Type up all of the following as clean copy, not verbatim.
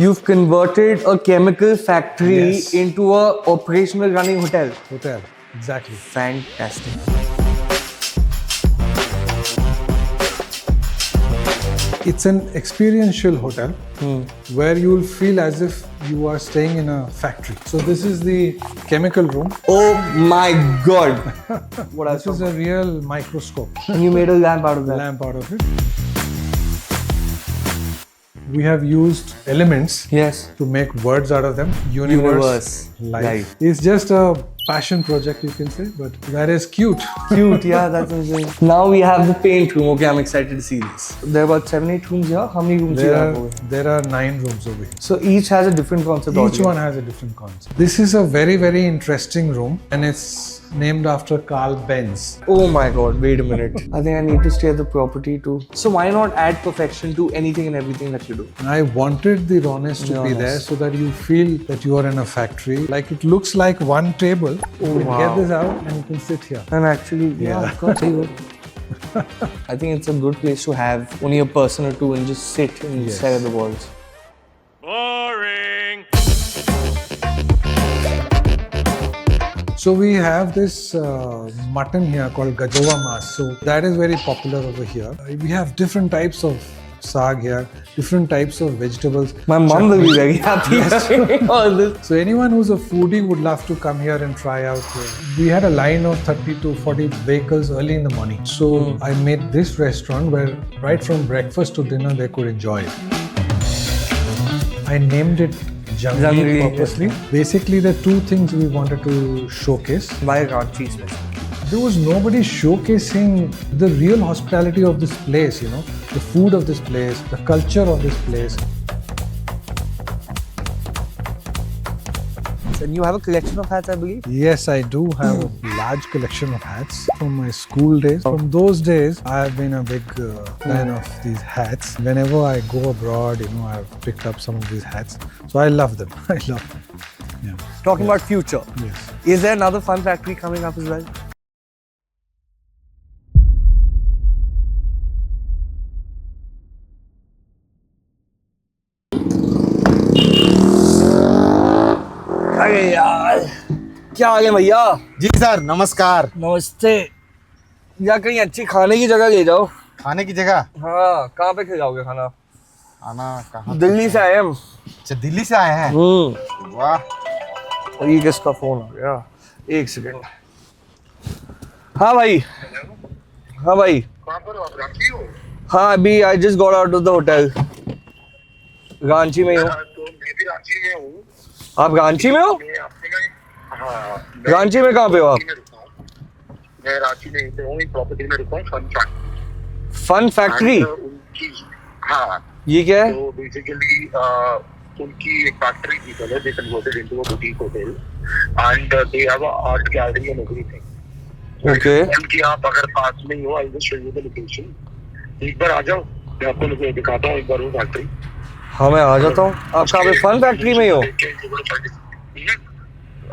You've converted a chemical factory Yes. into a operational running hotel. Hotel, exactly. Fantastic. It's an experiential hotel where you'll feel as if you are staying in a factory. So this is the chemical room. Oh my God! What This is a real microscope. And you made a lamp out of that. Lamp out of it. We have used elements Yes. to make words out of them. Universe. Life. Life. It's just a passion project, you can say, but that is cute. Cute, yeah, that's amazing. Now we have the paint room. Okay, I'm excited to see this. There are about 7-8 rooms here. How many rooms do you have over here? There are 9 rooms over here. So each has a different concept. Each one has a different concept. This is a very, very interesting room, and it's named after Carl Benz. Oh my God, wait a minute. I think I need to stay at the property too. So why not add perfection to anything and everything that you do? I wanted the rawness to be there so that you feel that you are in a factory. Like it looks like one table. You can get this out and you can sit here. And actually, yeah, of course you would. I think it's a good place to have only a person or two and just sit and stare at the walls. Boring. So we have this mutton here called Gajova mas. So that is very popular over here. We have different types of saag here, different types of vegetables. My mom will be very happy having all this. So anyone who's a foodie would love to come here and try out. We had a line of 30 to 40 vehicles early in the morning. So I made this restaurant where right from breakfast to dinner they could enjoy it. I named it Jangli purposely. Basically, the two things we wanted to showcase. Why Ranchi special? There was nobody showcasing the real hospitality of this place, you know, the food of this place, the culture of this place. And you have a collection of hats, I believe? Yes, I do have a large collection of hats from my school days. From those days, I have been a big fan of these hats. Whenever I go abroad, you know, I've picked up some of these hats. So I love them. I love them. Yeah. Talking about future. Yes. Is there another fun factory coming up as well? अरे यार क्या हाल है भैया? जी sir, नमस्कार। नमस्ते। या कहीं अच्छी खाने की जगह ले जाओ। खाने की जगह? हाँ, कहाँ पे खिलाओगे खाना? खाना कहाँ? दिल्ली से आए हम। अच्छा, दिल्ली से आए हैं? वाह। और ये किसका फोन आ गया? एक सेकंड। हाँ भाई। हाँ भाई। कहाँ पर हो आप? रांची हो? हाँ, अभी I just got out of the hotel. Ranchi में ही हूँ। तो मैं भी रांची में हूँ। आप रांची में हो? हाँ। रांची में कहाँ पे हो आप? मैं रांची में हूँ, एक प्रॉपर्टी में रुका हूँ, फन फैक्ट्री। Fun factory? हाँ। ये क्या है? तो बेसिकली उनकी एक फैक्ट्री थी पहले, they converted into a boutique hotel and they have a art gallery and everything. Okay. उनकी आप अगर पास में ही हो, I'll just show you the location. एक बार आ जाओ, मैं आपको दिखाता हूँ एक बार वो फैक्ट्री। हाँ, मैं आ जाता हूँ। आप कहाँ पे? फन फैक्ट्री में ही हो?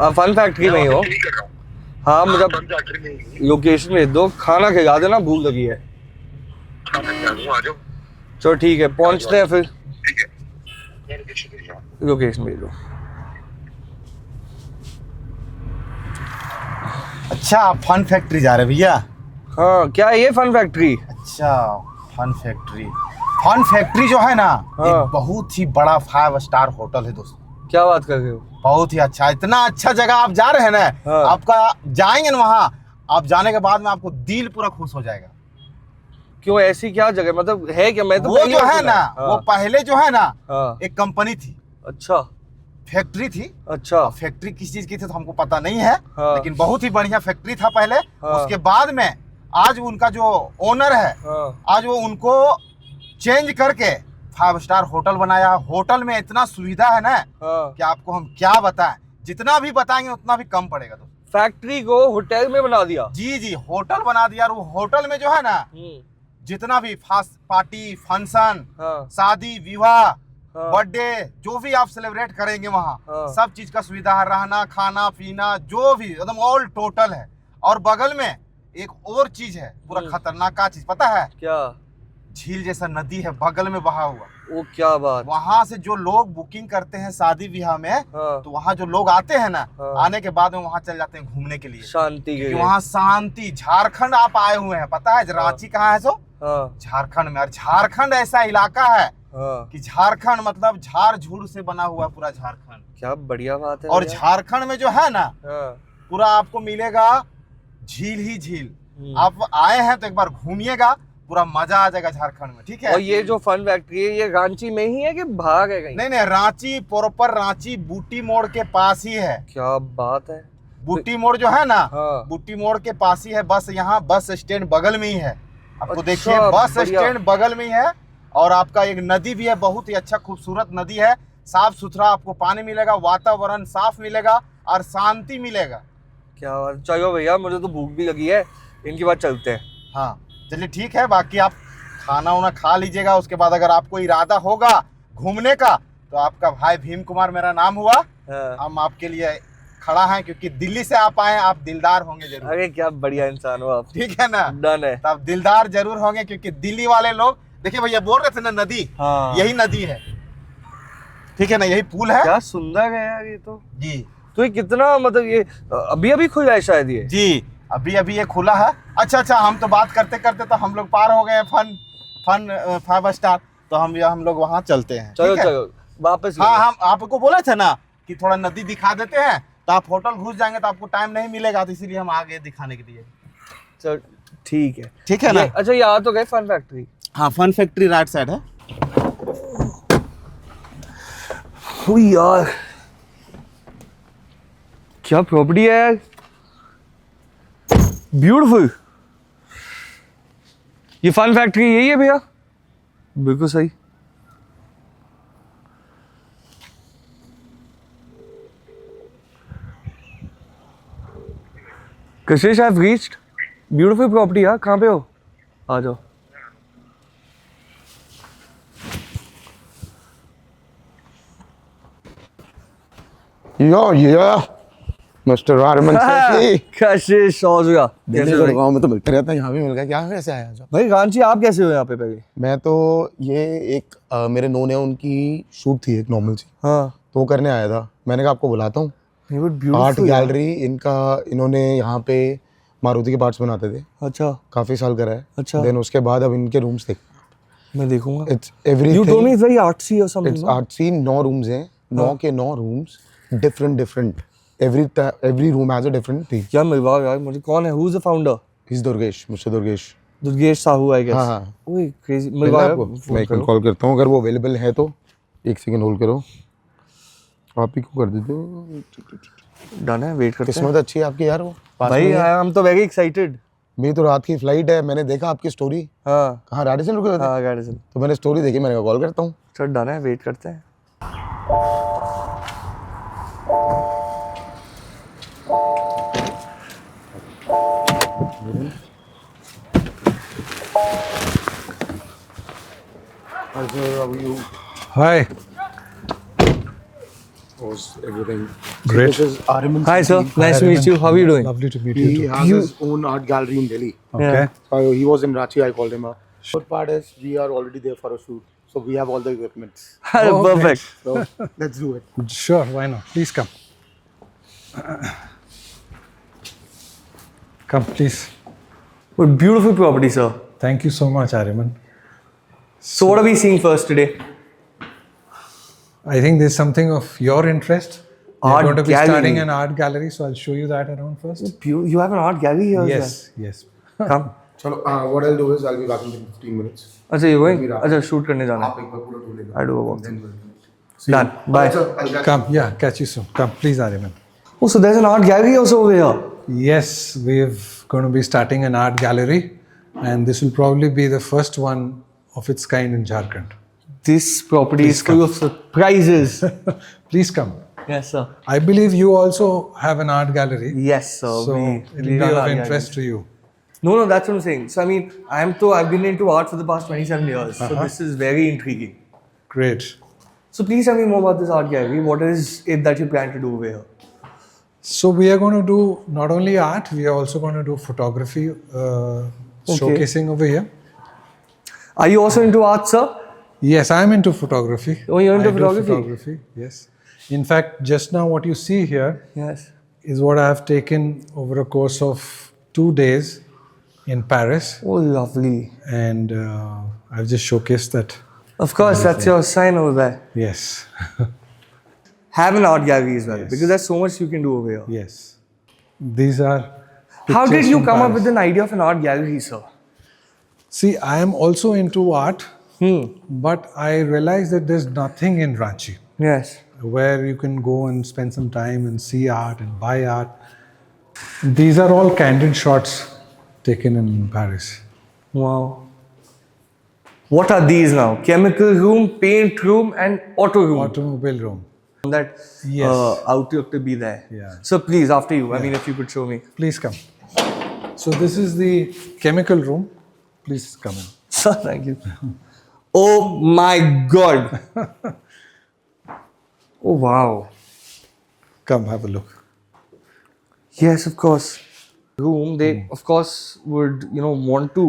आप फन फैक्ट्री में ही हो? हाँ, मतलब लोकेशन भेज दो, खाना खिला देना, भूख लगी है। चलो ठीक है, पहुँचते हैं फिर। लोकेशन भेज दो। अच्छा, आप फन फैक्ट्री जा रहे हैं भैया? हाँ, क्या है ये फन फैक्ट्री? अच्छा, फन फैक्ट्री। फन फैक्ट्री जो है ना, एक बहुत ही बड़ा 5 स्टार होटल है दोस्तों। क्या बात कर रहे हो? बहुत ही अच्छा, इतना अच्छा जगह आप जा रहे हैं ना, आपका जाएंगे ना वहाँ, आप जाने के बाद में आपको दिल पूरा खुश हो जाएगा। क्यों, ऐसी क्या जगह, मतलब है क्या? मैं तो वो जो है ना, वो पहले जो है ना, एक कंपनी थी। अच्छा। फैक्ट्री थी। अच्छा। फैक्ट्री किस चीज की थी तो हमको पता नहीं है, लेकिन बहुत ही बढ़िया फैक्ट्री था पहले। उसके बाद में आज उनका जो ओनर है, आज वो उनको चेंज करके 5 स्टार होटल बनाया। होटल में इतना सुविधा है ना कि आपको हम क्या बताएं, जितना भी बताएंगे उतना भी कम पड़ेगा। तो फैक्ट्री को होटल में बना दिया? जी जी, होटल बना दिया। और वो होटल में जो है ना, जितना भी फास्ट पार्टी, फंक्शन, शादी, विवाह, बर्थडे, जो भी आप सेलिब्रेट करेंगे वहाँ, सब चीज का सुविधा है। रहना, खाना पीना, जो भी एकदम ऑल टोटल है। और बगल में एक और चीज है, पूरा खतरनाक का चीज, पता है क्या? झील जैसा नदी है बगल में बहा हुआ। वो क्या बात। वहां से जो लोग बुकिंग करते हैं शादी ब्याह में, हाँ। तो वहां जो लोग आते हैं ना, हाँ। आने के बाद में वहां चल जाते हैं घूमने के लिए, शांति के लिए। वहां शांति। झारखंड आप आए हुए हैं, पता है रांची कहाँ है? सो हाँ। झारखंड में। और झारखंड ऐसा इलाका है हाँ। कि झारखंड मतलब झाड़ झूड़ से बना हुआ है पूरा झारखंड। क्या बढ़िया बात है। और झारखंड में जो है ना, हाँ। पूरा आपको मिलेगा झील ही झील। आप आए हैं तो एक बार घूमिएगा, पूरा मजा आ जाएगा झारखंड में, ठीक है। और ये जो फन फैक्ट्री है, ये रांची में ही है कि बाहर है कहीं? नहीं नहीं, रांची प्रॉपर, रांची बूटी मोड़ के पास ही है। क्या बात है। बूटी मोड़ जो है ना, हाँ। बूटी मोड़ के पास ही है। बस यहाँ बस स्टैंड बगल में ही है। आपको अच्छा, देखिए बस बढ़िया। स्टैंड बगल में ही है। और आपका एक नदी भी है, बहुत ही अच्छा खूबसूरत नदी है। साफ सुथरा आपको पानी मिलेगा, वातावरण साफ मिलेगा और शांति मिलेगा। क्या बात। चलो भैया, मुझे तो भूख भी लगी है, इनके बाद चलते हैं। हाँ चलिए ठीक है। बाकी आप खाना वाना खा लीजिएगा, उसके बाद अगर आपको इरादा होगा घूमने का तो आपका भाई भीम कुमार मेरा नाम हुआ। हाँ। हम आपके लिए खड़ा हैं, क्योंकि दिल्ली से आप आए, आप दिलदार होंगे जरूर। अरे क्या बढ़िया इंसान हो आप। ठीक है ना, डन है। तो आप दिलदार जरूर होंगे, क्योंकि दिल्ली वाले लोग, देखिए भैया बोल रहे थे ना नदी, हाँ। यही नदी है, ठीक है ना, यही पुल है। क्या सुंदर है यार ये तो। जी तो ये कितना, मतलब ये अभी अभी खुला है शायद ये? जी, अभी अभी ये खुला है। अच्छा, हम तो बात करते करते तो हम लोग पार हो गए फन 5 स्टार। तो हम लोग वहाँ चलते हैं। चलो ठीक है? चलो वापस। हाँ, हम आपको बोले थे ना कि थोड़ा नदी दिखा देते हैं, तो आप होटल घुस जाएंगे तो आपको टाइम नहीं मिलेगा, तो इसीलिए हम आगे दिखाने के लिए। चल ठीक है। ठीक है ना। अच्छा ये आ तो गए फन फैक्ट्री। हाँ, फन फैक्ट्री राइट साइड है। ओ यार, क्या प्रॉपर्टी है यार, ब्यूटीफुल। ये फन फैक्ट्री यही है भैया? बिल्कुल सही। कशिश, I have reached beautiful property. यार कहाँ पे हो? आ जाओ। Yeah, Mr. Arman Sethi. कशिश सौजुगा। दिल्ली के गाँव में तो मिलते रहता है, यहाँ भी मिल गया। क्या कैसे आया जो? भाई रांची, आप कैसे हो यहाँ पे पहले? मैं तो ये एक मेरे नोन है, उनकी शूट थी एक नॉर्मल सी, हाँ। तो वो करने आया था। मैंने कहा आपको बुलाता हूँ। आर्ट गैलरी इन्होंने यहाँ पे मारुति के पार्ट्स बनाते थे। अच्छा। काफी साल करा है। अच्छा। देन उसके बाद अब इनके रूम्स देख, मैं देखूंगा। It's everything. You told me it's very artsy or something. It's no? Artsy. 9 rooms हैं, 9 के 9 rooms different. Every room has a different theme. क्या मिलवा यार मुझे, कौन है? Who's the founder? इस दुर्गेश, मुझसे दुर्गेश। Durgesh Sahu I guess. हाँ। ओए crazy। मिलना मिलवा आपको? मैं एक कॉल करता हूँ, अगर वो अवेलेबल है तो। एक सेकंड होल्ड करो। आप ही को कर देते हो। डन है, वेट करते हैं। किस्मत अच्छी है आपकी यार। वो भाई आई एम तो वेरी एक्साइटेड। मेरी तो रात की फ्लाइट है। मैंने देखा आपकी स्टोरी। हाँ कहाँ, राडिसन रुके हुए थे? हाँ गाड़ी से। तो मैंने स्टोरी देखी, मैंने कहा कॉल करता हूँ। चल डन है, वेट करते हैं। Hi. Everything Great. This is Arman Hi sir, Sethi. nice to meet you. How are you doing? Lovely to meet He you. has his own art gallery in Delhi. Okay. So he was in Ranchi. I called him up. Good part is we are already there for a shoot, so we have all the equipment. Perfect. So let's do it. Sure, why not? Please come. Come, please. What beautiful property, sir. Thank you so much, Ariman. So what are we seeing first today? I think there's something of your interest. We're Art going to be gallery. starting an art gallery, so I'll show you that around first. You have an art gallery here? Yes, yes. Sir? Come. So what I'll do is I'll be back in 15 minutes. अच्छा you going? अच्छा shoot करने जाना है. आप एक बार पूरा ढूंढ लेना. I do a walk. Then we'll Done. Bye. Sir, I'll catch Come, yeah, catch you soon. Come, please, Ariman. Oh, so there's an art gallery also over here. Yes, we're going to be starting an art gallery, and this will probably be the first one of its kind in Jharkhand. This property is full of surprises. Please come. Yes, sir. I believe you also have an art gallery, Yes, sir. so it'll be run of art interest gallery. to you. No, that's what I'm saying. So I mean, I've been into art for the past 27 years. So this is very intriguing. Great. So please tell me more about this art gallery. What is it that you plan to do over here? So we are going to do not only art, we are also going to do photography showcasing over here. Are you also into art, sir? Yes, I'm into photography. Oh, you're into I do photography? photography, yes. In fact, just now what you see here Yes. is what I have taken over a course of 2 days in Paris, Oh, lovely. and I've just showcased that. Of course, that's your sign over there. Yes, Have an art gallery as well, Yes. because there's so much you can do over here. yes. These are. How did pictures you from come up Paris. with an idea of an art gallery, sir? See, I am also into art, but I realize that there's nothing in Ranchi Yes. where you can go and spend some time and see art and buy art. These are all candid shots taken in Paris. Wow. What are these now? Chemical room, paint room, and auto room. Automobile room. That Yes. outlook to be there. Yeah. So please, after you, I mean, if you could show me. Please come. So this is the chemical room. Please come in. Sir, thank you. Oh my God. Oh wow. Come have a look. Yes, of course. Room, they of course would, want to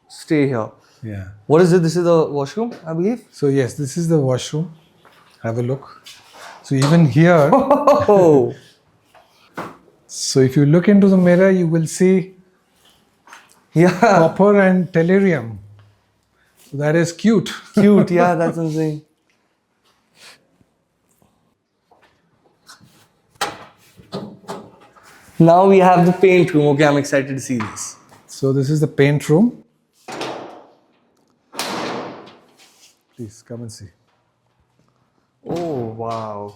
stay here. Yeah. What is it? This is the washroom, I believe. So yes, this is the washroom. Have a look. So even here, Oh, so if you look into the mirror, you will see yeah. copper and tellurium. So that is cute. Cute, yeah, that's insane. Now we have the paint room. Okay, I'm excited to see this. So this is the paint room. Please come and see. Oh, wow.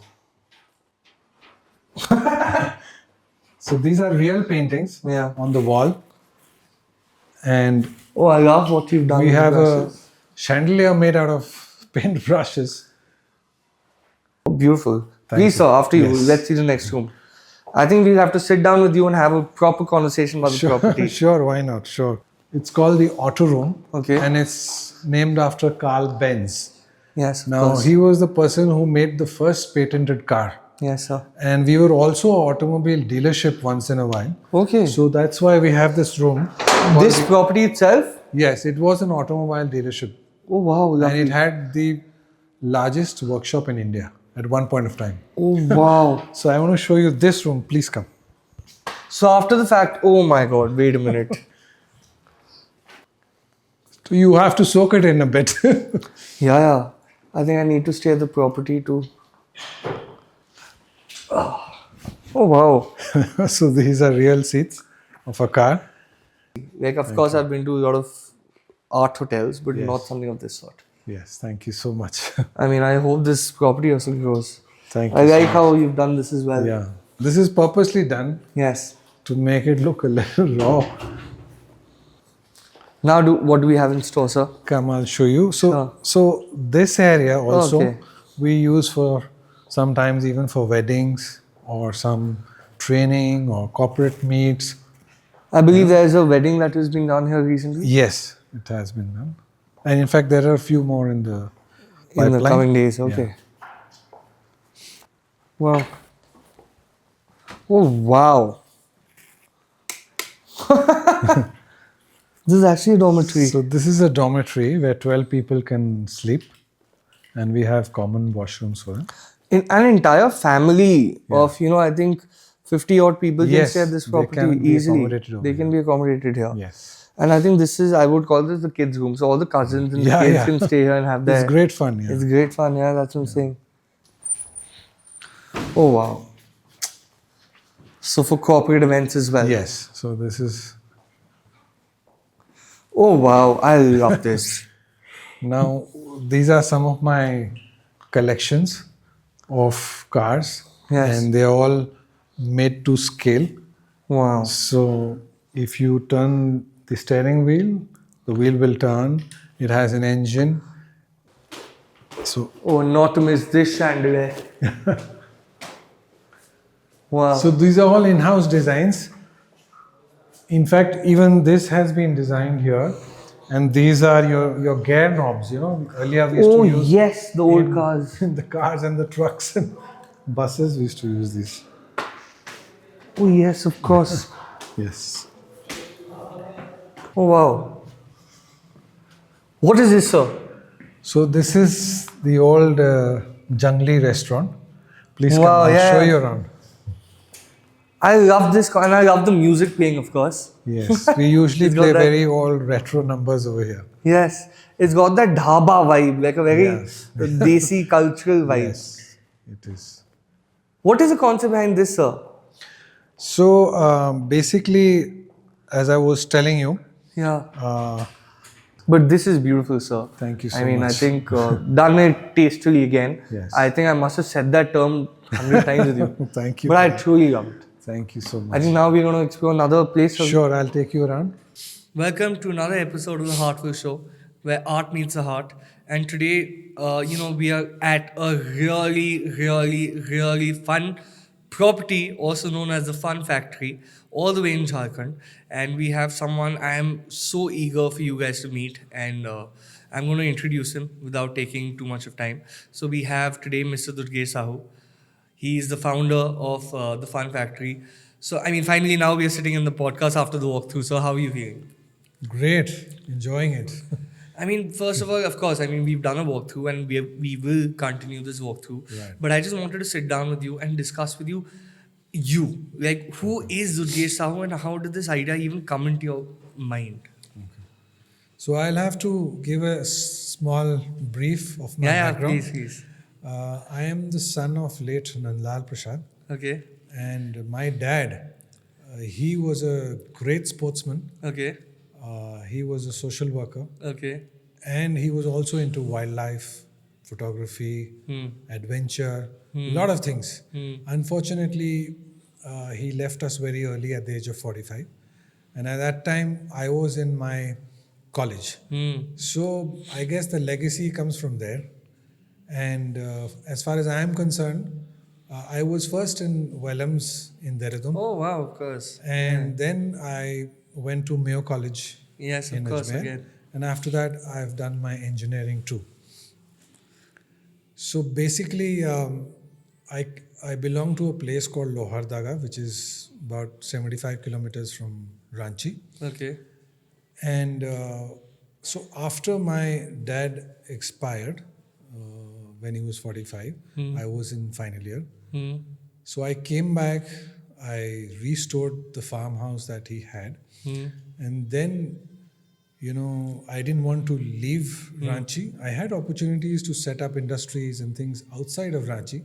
So these are real paintings Yeah. on the wall. And Oh, I love what you've done we with the have a brushes. chandelier made out of paint brushes. Oh, beautiful. Thank Please, you. sir, after you, Yes. let's see the next room. I think we'll have to sit down with you and have a proper conversation about the property. Sure, why not? Sure. It's called the Auto Room. Okay. And it's named after Carl Benz. Yes, of Now, course. he was the person who made the first patented car. Yes, sir. And we were also an automobile dealership once in a while. Okay. So that's why we have this room. This property itself? Yes, it was an automobile dealership. Oh, wow. And Lovely. it had the largest workshop in India at one point of time. Oh, wow. So I want to show you this room. Please come. So after the fact, oh my God, wait a minute. So you have to soak it in a bit. Yeah. I think I need to stay at the property too. Oh, wow. So these are real seats of a car. Like, of course, I've been to a lot of art hotels, but Yes. not something of this sort. Yes, thank you so much. I mean, I hope this property also grows. Thank I you. like how you've done this as well. Yeah. This is purposely done Yes. to make it look a little raw. Now, what do we have in store, sir? Come, I'll show you. So, Sure. so this area also Okay. we use for sometimes even for weddings or some training or corporate meets. I believe there's a wedding that has been done here recently. Yes, it has been done. And in fact, there are a few more in the In the pipeline. coming days, okay. Wow. Oh, wow. This is actually a dormitory. So this is a dormitory where 12 people can sleep, and we have common washrooms for them. In an entire family of, I think 50 odd people can Yes, stay at this they property can be easily. accommodated over They can be accommodated here. Yes, And I think this is, I would call this the kids' room. So all the cousins and the Yeah, kids yeah. can stay here and have their. it's great fun. Yeah. It's great fun, yeah, that's what I'm saying. Oh, wow. So for corporate events as well. Yes. So this is Oh, wow. I love this. now. These are some of my collections of cars, Yes. and they are all made to scale. Wow. So if you turn the steering wheel, the wheel will turn. It has an engine. So Oh, not to miss this chandelier. Wow. So these are all in-house designs. In fact, even this has been designed here, and these are your gear knobs. Earlier we used oh, to use yes, the old in- cars. in the cars and the trucks and buses. We used to use these. Oh, yes, of course. Yes. Oh, wow. What is this, sir? So this is the old jungly restaurant. Please come, Wow, I'll yeah. show you around. I love this, and I love the music playing, of course. Yes, we usually It's got play that- very old retro numbers over here. Yes, it's got that dhaba vibe, like a very Yes. desi cultural vibe. Yes, it is. What is the concept behind this, sir? So basically, as I was telling you, Yeah. uh, But this is beautiful, sir. Thank you so I mean, much. I think done it tastefully again. Yes. I think I must have said that term 100 times with you. Thank you. But I truly love it. Thank you so I much. think now we're going to explore another place. Sure, I'll take you around. Welcome to another episode of the Heartful Show, where art meets the heart. And today, we are at a really, really, really fun property, also known as the Fun Factory, all the way in Jharkhand. And we have someone I am so eager for you guys to meet, and I'm going to introduce him without taking too much of time. So we have today Mr. Durgesh Sahu. He is the founder of the Fun Factory. So, I mean, finally now we are sitting in the podcast after the walkthrough. So, how are you feeling? Great, enjoying it. I mean, first of all, of course, I mean, we've done a walkthrough and we will continue this walkthrough. Right. But I just wanted to sit down with you and discuss with you, like, who is Durgesh Sahu and how did this idea even come into your mind? So I'll have to give a small brief of my background. Please. I am the son of late Nandlal Prasad, Okay, and my dad, he was a great sportsman. okay, He was a social worker, okay. and he was also into wildlife, photography, adventure, a lot of things. Unfortunately, he left us very early at the age of 45, and at that time I was in my college. So I guess the legacy comes from there. And as far as I am concerned, I was first in Wellams in Dehradun, Oh, wow, of course. and then I went to Mayo College Yes, of in course, Ajmer, again. and after that I've done my engineering too. So basically, I belong to a place called Lohardaga, which is about 75 kilometers from Ranchi. Okay, And so after my dad expired, when he was 45, I was in final year. So I came back, I restored the farmhouse that he had. And then, I didn't want to leave Ranchi. I had opportunities to set up industries and things outside of Ranchi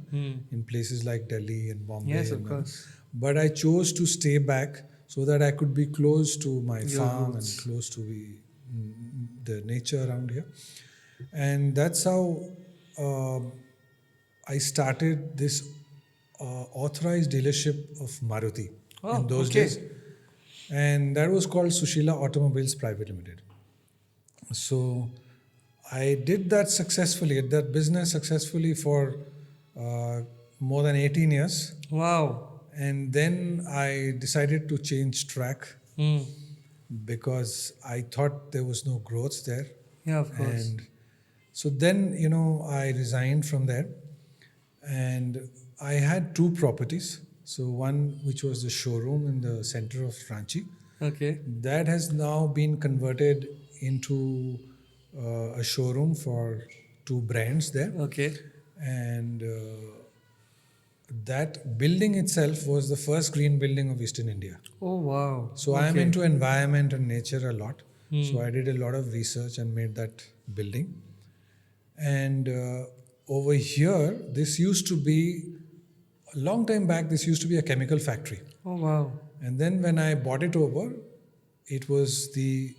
in places like Delhi and Bombay. Yes, of and course. But I chose to stay back so that I could be close to my farm roots. and close to the nature around here. And that's how I started this authorized dealership of Maruti in those days. And that was called Sushila Automobiles Private Limited. So I did that successfully, that business successfully for more than 18 years. wow. And then I decided to change track because I thought there was no growth there. Yeah, of course. And so then, I resigned from there, and I had two properties. So one which was the showroom in the center of Ranchi, Okay, that has now been converted into a showroom for two brands there. okay. And that building itself was the first green building of Eastern India. Oh, wow. So I am into environment and nature a lot. So I did a lot of research and made that building. And over here, this used to be, a long time back, this used to be a chemical factory. Oh, wow. And then when I bought it over, it was the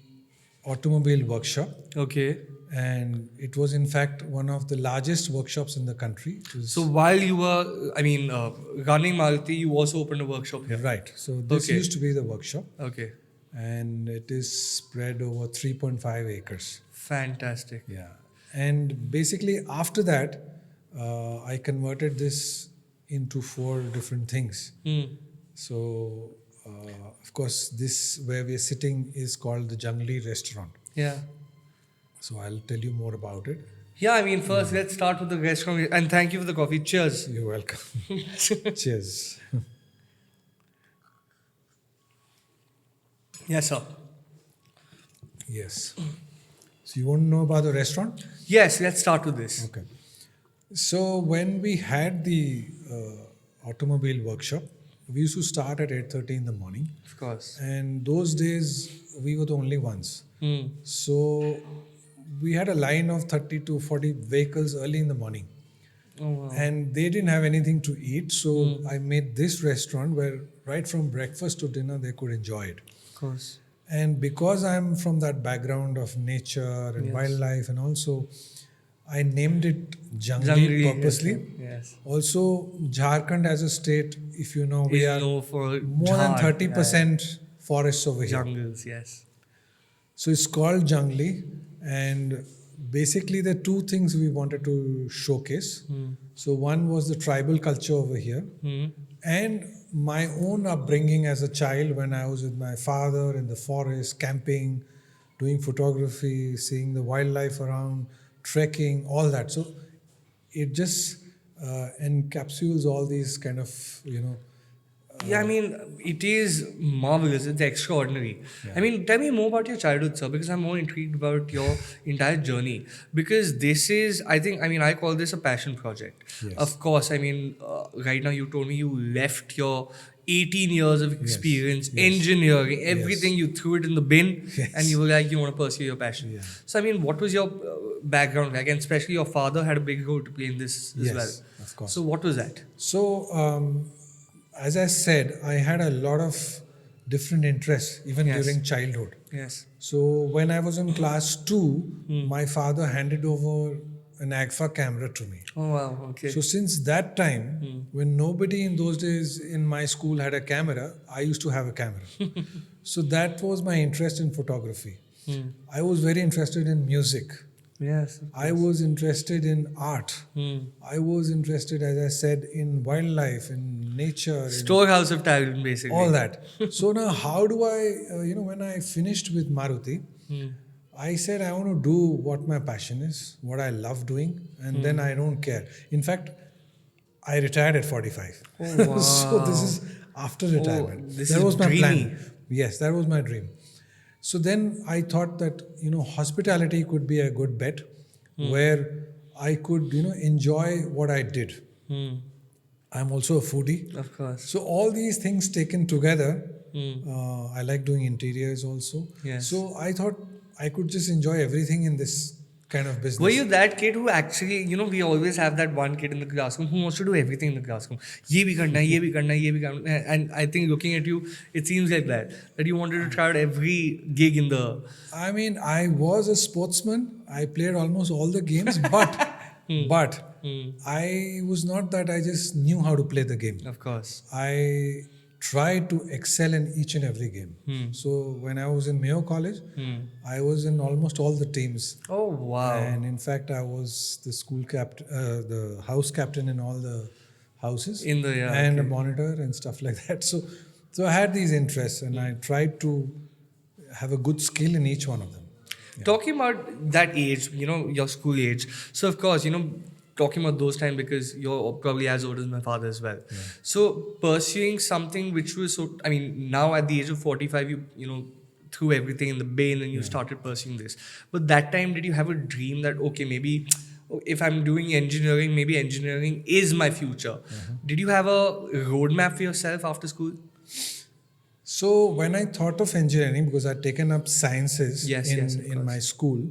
automobile workshop. Okay. And it was in fact one of the largest workshops in the country. It was- So while you were, running Maruti, you also opened a workshop here. Right. So this Okay. used to be the workshop. Okay. And it is spread over 3.5 acres. Fantastic. Yeah. And basically after that, I converted this into 4 different things. So, of course, this where we are sitting is called the Jungli restaurant. Yeah. So I'll tell you more about it. Yeah, first let's start with the restaurant. And thank you for the coffee. Cheers. You're welcome. Cheers. Yes, sir. Yes. So you want to know about the restaurant? Yes, let's start with this. Okay. So when we had the automobile workshop, we used to start at 8:30 in the morning, Of course. and those days we were the only ones. So we had a line of 30 to 40 vehicles early in the morning, Oh, wow. and they didn't have anything to eat. So I made this restaurant where right from breakfast to dinner they could enjoy it. Of course. And because I'm from that background of nature and Yes. wildlife, and also I named it Jungli Jungli, purposely. Yes. Also, Jharkhand as a state, if you know, we Is are known for more than Jhar, 30% forests over here. jungles, yes. So it's called Jungli, and basically the two things we wanted to showcase. So one was the tribal culture over here, and my own upbringing as a child when I was with my father in the forest, camping, doing photography, seeing the wildlife around, trekking, all that. So it just encapsulates all these kind of, Yeah, I mean, it is marvelous. It's extraordinary. I mean, tell me more about your childhood, sir, because I'm more intrigued about your entire journey. Because this is, I call this a passion project. Yes. Of course, I mean, right now you told me you left your 18 years of experience, yes. engineering, everything, you threw it in the bin Yes. and you were like, you want to pursue your passion. Yeah. So, I mean, what was your background like? And especially your father had a big role to play in this as Yes, well. of course. So, what was that? So, as I said, I had a lot of different interests even Yes. during childhood. Yes. So when I was in class 2, my father handed over an AGFA camera to me. Oh, wow. Okay. So since that time, when nobody in those days in my school had a camera, I used to have a camera. So that was my interest in photography. I was very interested in music. Yes. I was interested in art. I was interested, as I said, in wildlife, in nature, in Storehouse of talent, basically. all that. So now, how do I, when I finished with Maruti, I said I want to do what my passion is, what I love doing, and then I don't care. In fact, I retired at 45. Oh, wow. So this is after retirement. this that is was my dreamy. plan. Yes, that was my dream. So then I thought that, hospitality could be a good bet where I could, enjoy what I did. I'm also a foodie. Of course. So all these things taken together, I like doing interiors also. Yes. So I thought I could just enjoy everything in this kind of business. Were you that kid who actually, we always have that one kid in the classroom who wants to do everything in the classroom. Ye bhi karna hai, ye bhi karna hai, ye bhi karna hai. And I think looking at you, it seems like that you wanted to try out every gig in the... I mean, I was a sportsman. I played almost all the games, but I was not that I just knew how to play the game. Of course. I tried to excel in each and every game. So when I was in Mayo College, I was in almost all the teams. Oh, wow. And in fact, I was the school captain, the house captain in all the houses, In the- yeah, and a okay. monitor and stuff like that. So I had these interests, and I tried to have a good skill in each one of them. Talking about that age, your school age. So, of course, talking about those times because you're probably as old as my father as well. So, pursuing something which was now at the age of 45, you threw everything in the bin and you started pursuing this. But that time, did you have a dream that, okay, maybe if I'm doing engineering, maybe engineering is my future? Did you have a roadmap for yourself after school? So when I thought of engineering, because I'd taken up sciences Yes, of in course. my school,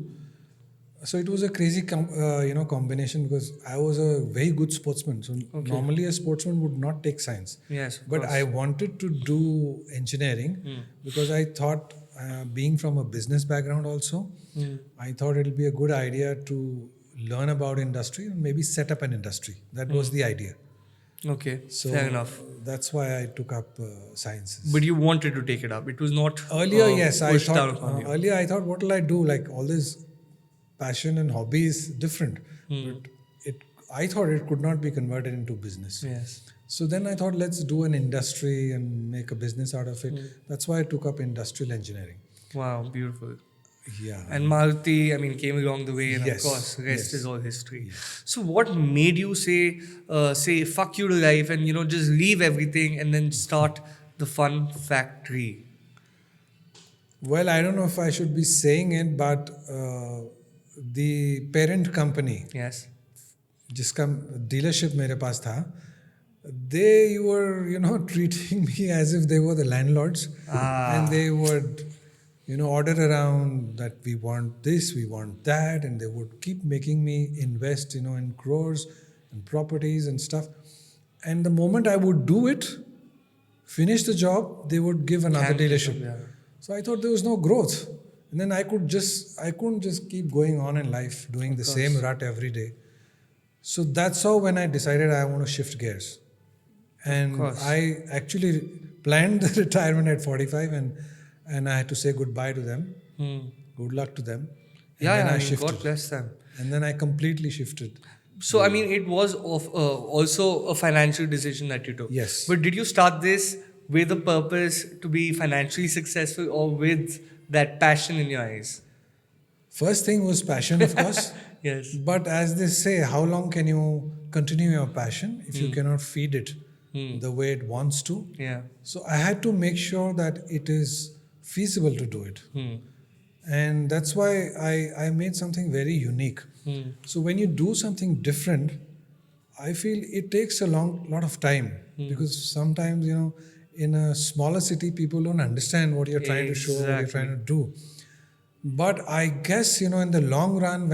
so it was a crazy combination because I was a very good sportsman. So normally a sportsman would not take science. Yes, of But course. I wanted to do engineering because I thought, being from a business background also, I thought it'll be a good idea to learn about industry and maybe set up an industry. That was the idea. Okay, So fair enough. that's why I took up sciences. But you wanted to take it up. It was not Earlier, yes, I pushed thought. down upon you. Earlier, I thought, what will I do? Like all this passion and hobby is different, but I thought it could not be converted into business. Yes. So then I thought, let's do an industry and make a business out of it. That's why I took up industrial engineering. Wow, beautiful. Yeah. And Maruti, came along the way, and Yes, of course, rest yes. is all history. So, what made you say fuck you to life and just leave everything and then start the fun factory? Well, I don't know if I should be saying it, but the parent company, Yes. जिसका dealership मेरे पास था, they were, treating me as if they were the landlords, and they would, order around that we want this, we want that, and they would keep making me invest, in crores and properties and stuff. And the moment I would do it, finish the job, they would give another Cancel, dealership. yeah. So I thought there was no growth. And then I couldn't just keep going on in life doing the same rut every day. So that's how when I decided I want to shift gears. And course. I actually planned the retirement at 45 and I had to say goodbye to them. Good luck to them. And Yeah, then I I mean, shifted. God bless them. And then I completely shifted. So, I mean, it was also a financial decision that you took. Yes. But did you start this with a purpose to be financially successful or with that passion in your eyes? First thing was passion, of course. Yes. But as they say, how long can you continue your passion if you cannot feed it the way it wants to? Yeah. So I had to make sure that it is feasible to do it. And that's why I made something very unique. So when you do something different, I feel it takes a lot of time because sometimes, in a smaller city, people don't understand what you're trying to show, what you're trying to do. But I guess, in the long run,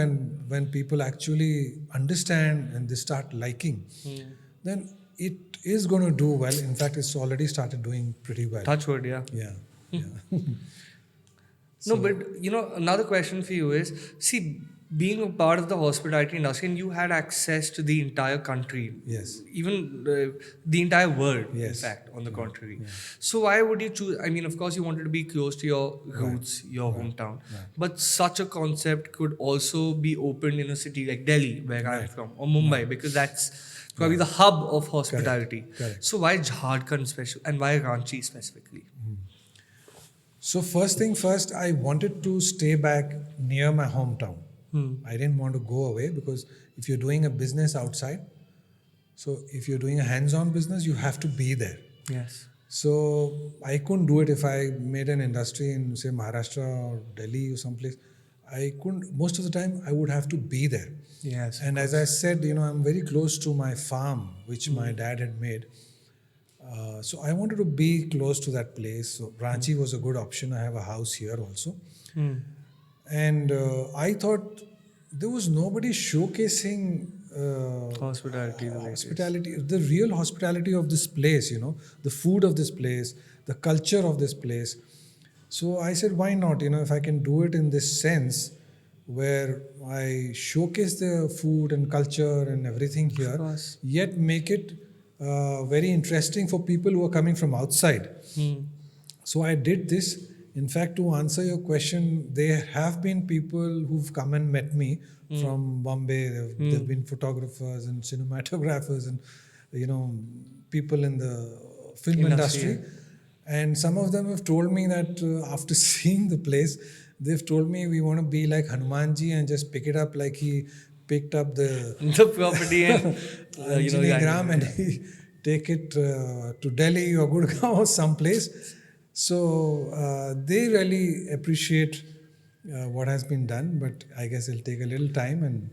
when people actually understand and they start liking, then it is going to do well. In fact, it's already started doing pretty well. Touch wood, yeah. Yeah. No, but another question for you is, see, being a part of the hospitality industry, and you had access to the entire country, Yes. even the entire world, in Yes. fact, on the contrary. So why would you choose? I mean, of course, you wanted to be close to your roots, your hometown, but such a concept could also be opened in a city like Delhi, where I'm from, or Mumbai, because that's probably the hub of hospitality. Correct. So why Jharkhand special, and why Ranchi specifically? So first thing first, I wanted to stay back near my hometown. I didn't want to go away because if you're doing a business outside, so if you're doing a hands-on business, you have to be there. Yes. So I couldn't do it if I made an industry in, say, Maharashtra or Delhi or someplace. I couldn't. Most of the time, I would have to be there. Yes. And as I said, I'm very close to my farm, which my dad had made. So I wanted to be close to that place. So Ranchi was a good option. I have a house here also. And I thought there was nobody showcasing Hospitality. the way it is. hospitality, the real hospitality of this place, the food of this place, the culture of this place. So I said, why not? If I can do it in this sense where I showcase the food and culture and everything here, course. yet make it very interesting for people who are coming from outside. So I did this. In fact, to answer your question, there have been people who've come and met me from Bombay. There've been photographers and cinematographers and people in the film industry. And some of them have told me that after seeing the place, they've told me we want to be like Hanumanji and just pick it up like he picked up the property and Gram and he take it to Delhi or Gurgaon or someplace. So they really appreciate what has been done, but I guess it'll take a little time and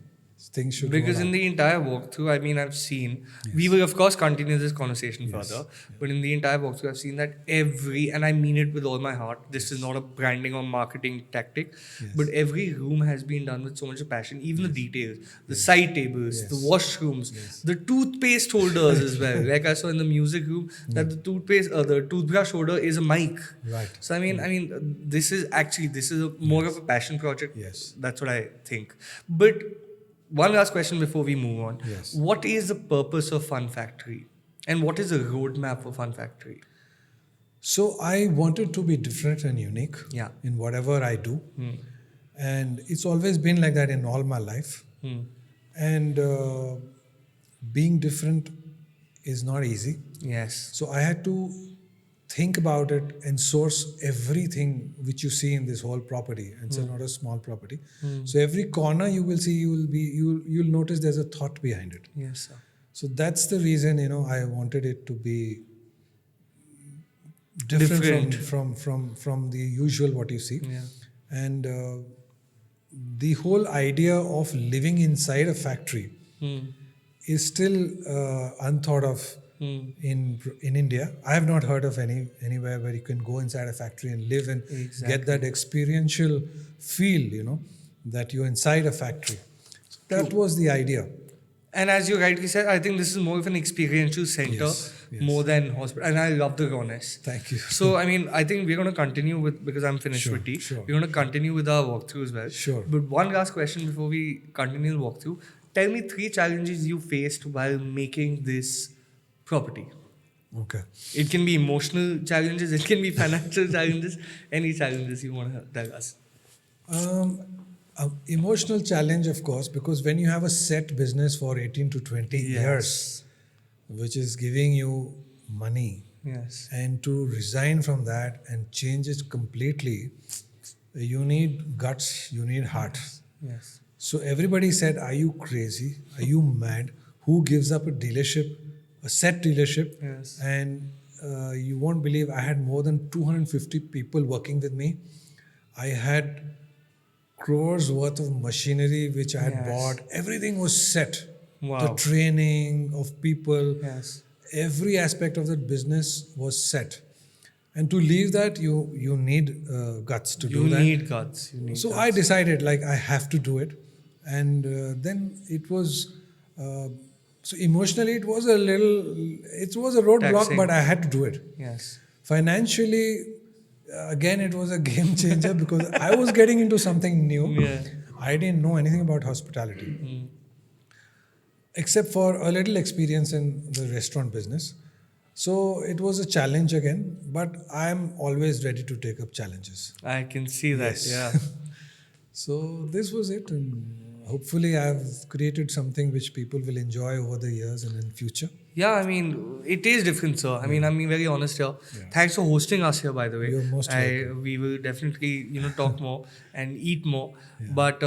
things should because roll in out. the entire walkthrough, I mean, I've seen, we will of course continue this conversation further, but in the entire walkthrough, I've seen that and I mean it with all my heart, this is not a branding or marketing tactic, but every room has been done with so much of passion, even the details, the side tables, the washrooms, the toothpaste holders as well. Like I saw in the music room that the toothbrush holder is a mic. Right. So I mean, this is more of a passion project. Yes. That's what I think. But one last question before we move on. Yes. What is the purpose of Fun Factory? And what is the roadmap for Fun Factory? So I wanted to be different and unique Yeah. in whatever I do. And it's always been like that in all my life. And being different is not easy. Yes. So I had to think about it and source everything which you see in this whole property. And it's not a small property. So every corner you will see, you'll notice there's a thought behind it. Yes, sir. So that's the reason, I wanted it to be different, Different. from the usual what you see. Yeah. And the whole idea of living inside a factory is still unthought of in India. I have not heard of anywhere where you can go inside a factory and live and get that experiential feel, that you're inside a factory. So that was the idea. And as you rightly said, I think this is more of an experiential center Yes. more than hospital. And I love the rawness. Thank you. So, I mean, I think we're going to continue with, because I'm finished Sure, with tea, sure. we're going to continue with our walkthrough as well. Sure. But one last question before we continue the walkthrough. Tell me 3 challenges you faced while making this property. Okay. It can be emotional challenges, it can be financial challenges, any challenges you want to tell us. Emotional challenge, of course, because when you have a set business for 18 to 20 years, which is giving you money, Yes. and to resign from that and change it completely, you need guts, you need heart. Yes. So everybody said, "Are you crazy? Are you mad? Who gives up a dealership, a set dealership?" Yes. And you won't believe, I had more than 250 people working with me. I had crores worth of machinery which I had Yes. bought. Everything was set. Wow. The training of people, Yes. every aspect of that business was set. And to leave that, you need guts to do You that. need guts. You need So guts. I decided, like, I have to do it. And then it was, so emotionally it was a roadblock, Taxing. but I had to do it. Yes. Financially, again, it was a game changer because I was getting into something new. Yeah. I didn't know anything about hospitality, except for a little experience in the restaurant business. So it was a challenge again, but I'm always ready to take up challenges. I can see that. Yes. Yeah. So this was it, and hopefully I've created something which people will enjoy over the years and in future. Yeah, I mean, it is different, sir. I mean, I'm being very honest here. Thanks for hosting us here, by the way. You're most welcome. We will definitely, talk more and eat more. But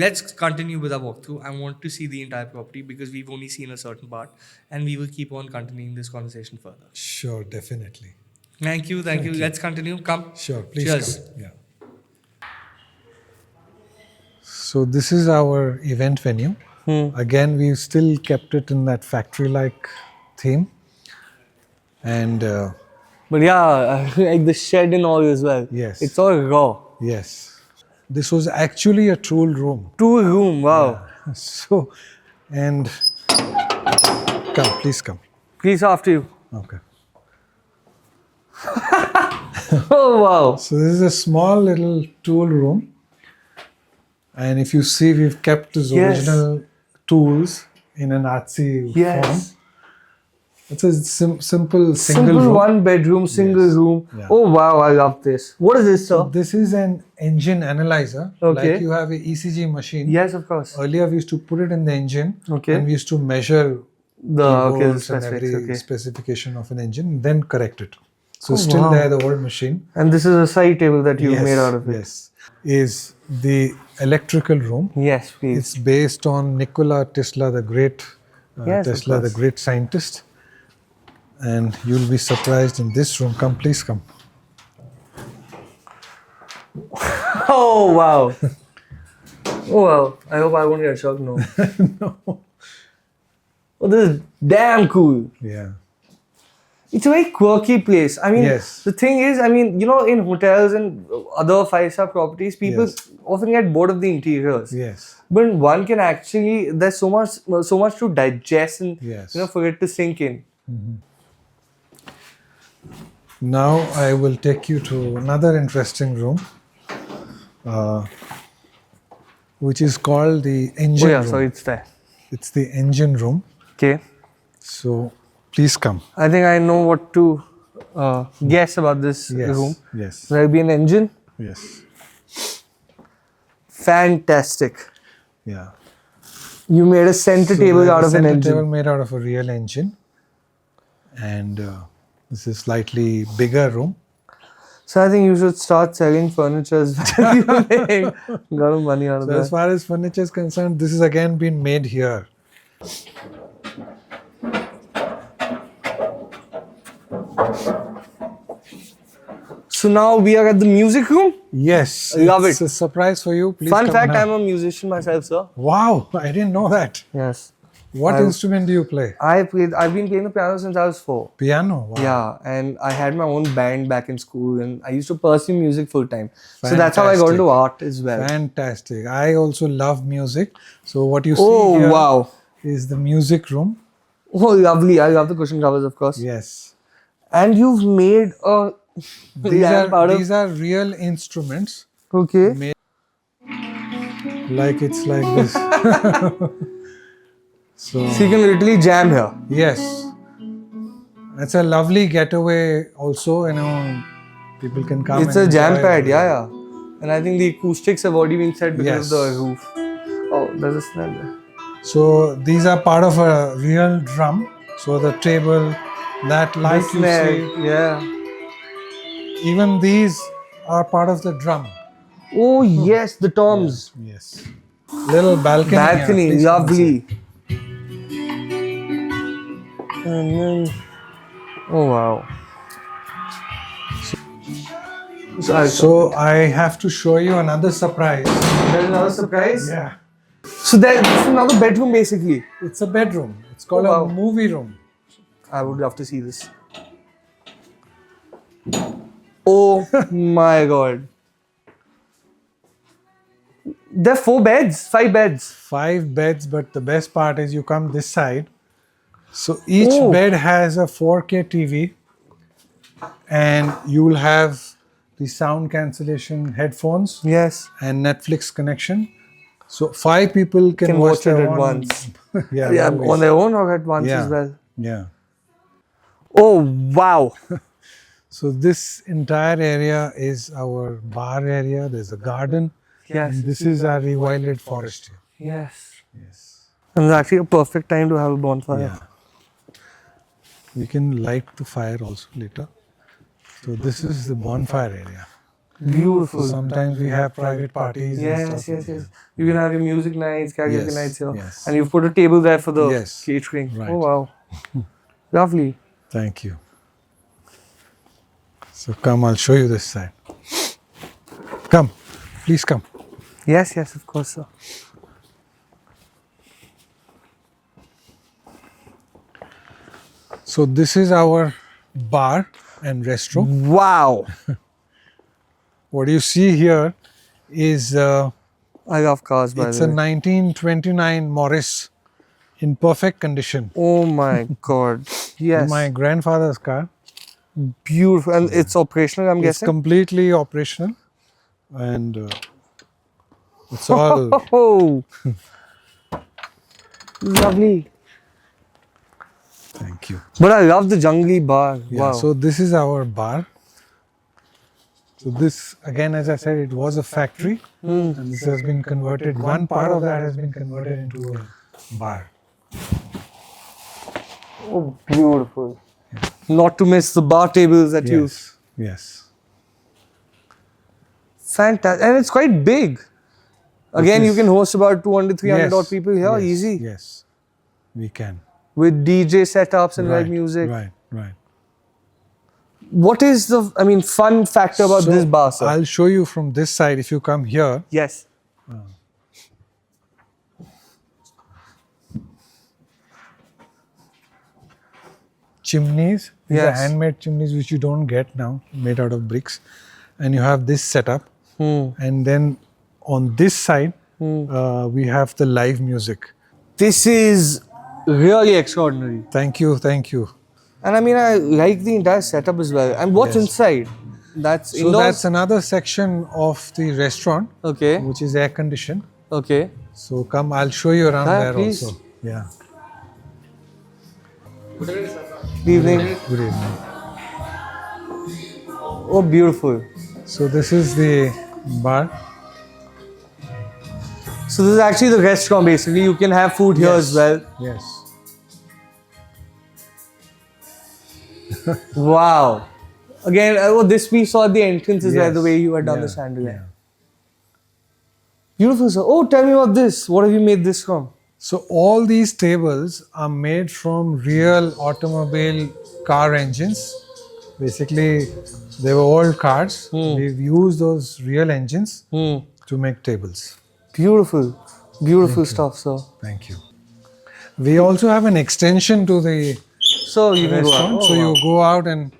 let's continue with our walkthrough. I want to see the entire property because we've only seen a certain part, and we will keep on continuing this conversation further. Sure, definitely. Thank you. Let's continue. Come. Sure, please Cheers. come. Yeah. So this is our event venue. Again, we've still kept it in that factory-like theme. And But yeah, like the shed and all as well. Yes. It's all raw. yes, this was actually a tool room. 2 room. Wow. So, and please come. Please after you. Okay. Oh wow. So this is a small little tool room. And if you see, we've kept those Yes. original tools in an artsy form. Yes. It's a simple single Simple room. 1 bedroom, single Yes. room. Yeah. Oh wow, I love this. What is this, So sir? this is an engine analyzer. Okay. Like you have a ECG machine. Yes, of course. Earlier we used to put it in the engine. Okay. And we used to measure The volts and specifics. every Okay. specification of an engine, and then correct it. So Oh, still wow. there, the old machine. And this is a side table that you made out of it. Yes. Is the electrical room. Yes, please. It's based on Nikola Tesla, the great Yes, of Tesla, the course. great scientist. And you'll be surprised in this room. Come, please come. Oh wow. Oh wow. I hope I won't get shocked. No. No. Oh, this is damn cool. Yeah. It's a very quirky place. I mean, Yes. the thing is, I mean, in hotels and other 5-star properties, people Yes. often get bored of the interiors. Yes. But one can actually, there's so much to digest and Yes. for it to sink in. Now I will take you to another interesting room, which is called the engine Oh yeah, room. sorry, it's there. It's the engine room. Okay. So please come. I think I know what to guess about this Yes. room. Yes. There'll be an engine. Yes. Fantastic. Yeah. You made a center So table there's out a of an center engine. table made out of a real engine, and this is slightly bigger room. So I think you should start selling furniture as well. You're making a lot of money out of So as that. far as furniture is concerned, this is again been made here. So now we are at the music room. Yes. Love it's it. a surprise for you. Please Fun come fact, and have- I'm a musician myself, sir. Wow, I didn't know that. Yes. What instrument do you play? I've been playing the piano since I was 4. Piano. Wow. Yeah, and I had my own band back in school, and I used to pursue music full time. So that's how I got into art as well. Fantastic. I also love music. So what you see Oh here wow! is the music room. Oh lovely! I love the cushion covers, of course. Yes. And you've made a These are real instruments. Okay. Like it's like this. So you can literally jam here. Yes. It's a lovely getaway also, you know, people can come. It's and a jam enjoy pad, it. yeah. And I think the acoustics have already been set because Yes. of the roof. Oh, there's a smell there. So these are part of a real drum. So the table, that light The you snare, see, yeah. even these are part of the drum. Oh yes, the toms. Yes. Little balcony. Balcony, here. Please come and lovely. And then, oh wow. So I have to show you another surprise. There's another surprise. Yeah. So there's another bedroom basically. It's a bedroom. It's called Oh, wow. a movie room. I would love to see this. Oh my god. There are 4 beds, 5 beds. 5 beds, but the best part is you come this side. So each Oh. bed has a 4K TV, and you will have the sound cancellation headphones Yes. and Netflix connection. So 5 people can watch watch it their at own- once. yeah, Yeah, always. on their own or at once Yeah. as well. Yeah. Oh wow. So this entire area is our bar area. There's a garden. Yes. And this is our rewilded forest here. Yes. And it's actually a perfect time to have a bonfire. Yeah. We can light the fire also later. So this is the bonfire area. Beautiful. So sometimes we have private parties. and Yes, stuff. yes. You can have your music nights, karaoke Yes, nights here. yes. And you've put a table there for the Yes, catering. right. Oh wow. Lovely. Thank you. So come, I'll show you this side. Come, please come. Yes, yes, of course, sir. So this is our bar and restaurant. Wow. What you see here is I love cars, by it's the a way. 1929 Morris in perfect condition. Oh my god. Yes. My grandfather's car. Beautiful. And it's operational, I'm It's guessing? completely operational, and it's all Oh. Lovely. thank you. But I love the jungly bar. Yeah, Wow. so this is our bar. So this, again, as I said, it was a factory, and this has been converted. One part of that has been converted into a bar. Oh, beautiful. Not to miss the bar tables that you. Yes, yes. Fantastic. And it's quite big. Again, you is- can host about 200, 300 Yes, odd people here, yes, easy. Yes, we can. With DJ setups and live Right, music. Right, right. What is the, fun factor about So this bar, sir? I'll show you from this side. If you come here, Yes. chimneys. These are Yes. handmade chimneys which you don't get now, made out of bricks. And you have this setup. And then on this side, we have the live music. This is really extraordinary. Thank you, thank you. And I like the entire setup as well. And what's Yes. inside? That's So indoors? that's another section of the restaurant, Okay. which is air conditioned. Okay. So come, I'll show you around Ah, there please. also. Yeah. Good evening. Good evening. Oh, beautiful. So this is the bar. So this is actually the restaurant basically. You can have food here as well. Yes. Wow. Again, this we saw at the entrance as well, Yes. the way you had done the Yeah, chandelier. yeah. Beautiful, sir. Oh, tell me about this. What have you made this from? So all these tables are made from real automobile car engines. Basically, They were old cars. We've used those real engines to make tables. Beautiful. Beautiful stuff, sir. Thank you. We also have an extension to the So you can go restaurant. out. So you go out and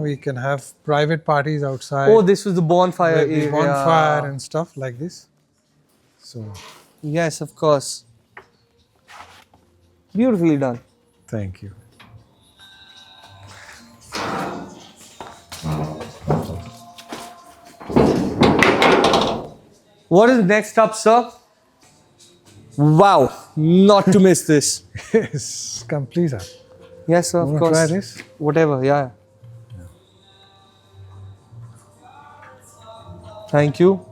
we can have private parties outside. Oh, this was the bonfire with the area. bonfire and stuff like this. So Yes, of course. Beautifully done. thank you. What is next up, sir? Wow, not to miss this. Yes, come please. Yes, sir, of Wanna course. try this? Whatever, yeah. Thank you.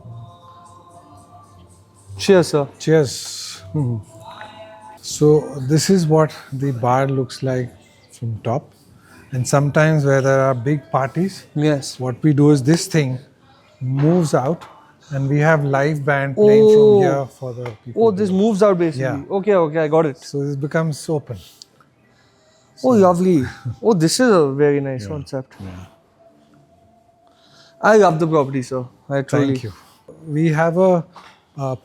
Cheers, sir. Cheers. So this is what the bar looks like from top. And sometimes where there are big parties, Yes. what we do is this thing moves out and we have live band playing Oh. from here for the people. Oh, this moves out basically. Yeah. Okay, I got it. So this becomes open. Oh, lovely. Oh, this is a very nice concept. I love the property, sir. I truly. Thank you. We have a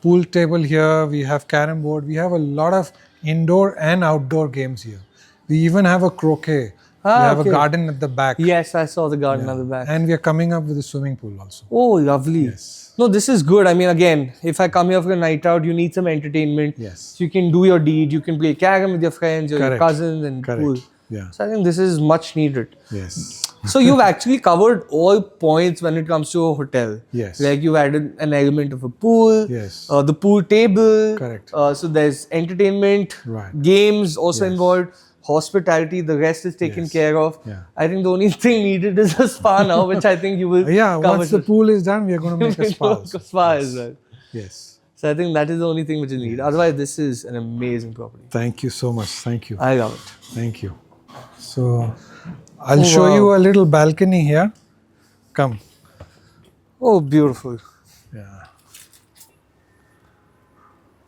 pool table here. We have carom board. We have a lot of indoor and outdoor games here. We even have a croquet. We have okay. a garden at the back. Yes, I saw the garden at the back. And we are coming up with a swimming pool also. Oh, lovely. Yes. No, this is good. I mean, again, if I come here for a night out, you need some entertainment. Yes. So you can do your deed. You can play carom with your friends, your Correct. cousins, and Correct. pool. Yeah. So I think this is much needed. Yes. So you've actually covered all points when it comes to a hotel. Yes. Like you've added an element of a pool. Yes. The pool table. Correct. So there's entertainment. Right. Games also Yes. involved. Hospitality. The rest is taken Yes. care of. Yeah. I think the only thing needed is a spa now, which I think you will. Yeah, cover once the pool is done, we are going to make a spa. a also. spa as well. Yes. So I think that is the only thing which is needed. Otherwise, this is an amazing property. Thank you so much. Thank you. I love it. Thank you. So I'll Oh, show wow. you a little balcony here. Come. Oh, beautiful. Yeah.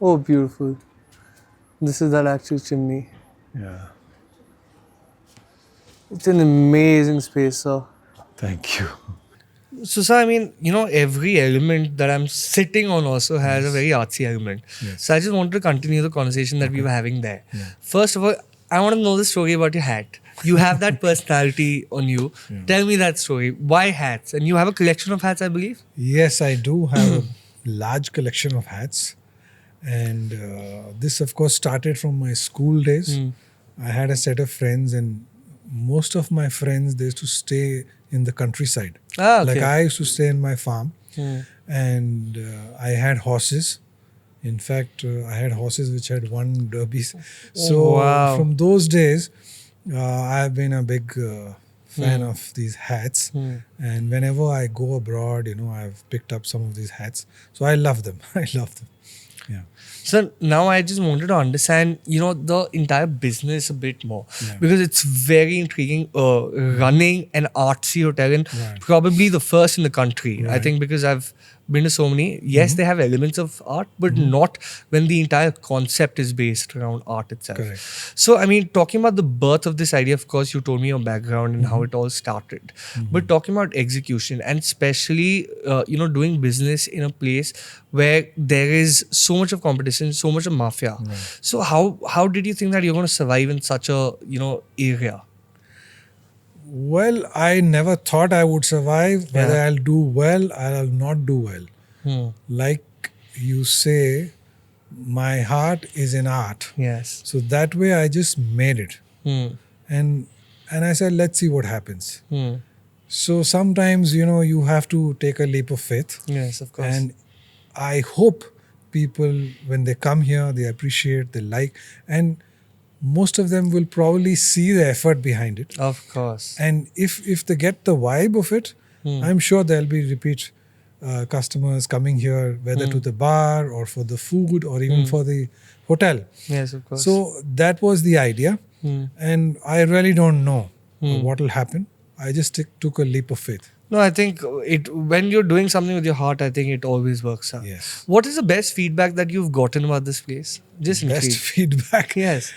Oh, beautiful. This is that actual chimney. Yeah. It's an amazing space, sir. Thank you. So, sir, I mean, every element that I'm sitting on also has a very artsy element. Yes. So, I just wanted to continue the conversation that we were having there. First of all, I want to know the story about your hat. You have that personality on you. Tell me that story. Why hats? And you have a collection of hats, I believe? Yes, I do have a large collection of hats. And this, of course, started from my school days. I had a set of friends, and most of my friends, they used to stay in the countryside. Ah, okay. Like I used to stay in my farm. And I had horses. In fact, I had horses which had won derbies. So wow. from those days, I have been a big fan of these hats. And whenever I go abroad, I've picked up some of these hats. So I love them. I love them. Yeah. So now I just wanted to understand, the entire business a bit more, because it's very intriguing. Running an artsy hotel, and probably the first in the country. I think, because I've been to so many. Yes, they have elements of art, but not when the entire concept is based around art itself. Correct. So, I mean, talking about the birth of this idea, of course, you told me your background and how it all started. But talking about execution, and especially, doing business in a place where there is so much of competition, so much of mafia. So, how did you think that you're going to survive in such a, area? Well, I never thought I would survive. Whether I'll do well, I'll not do well. Like you say, my heart is in art. Yes. So that way I just made it. And I said, let's see what happens. So sometimes, you have to take a leap of faith. Yes, of course. And I hope people, when they come here, they appreciate, they like. And most of them will probably see the effort behind it. Of course. And if they get the vibe of it, I'm sure there'll be repeat customers coming here, whether to the bar or for the food or even for the hotel. Yes, of course. So that was the idea. And I really don't know what will happen. I just took a leap of faith. No, I think when you're doing something with your heart, I think it always works out. Yes. What is the best feedback that you've gotten about this place? Just Best intrigued. feedback. Yes.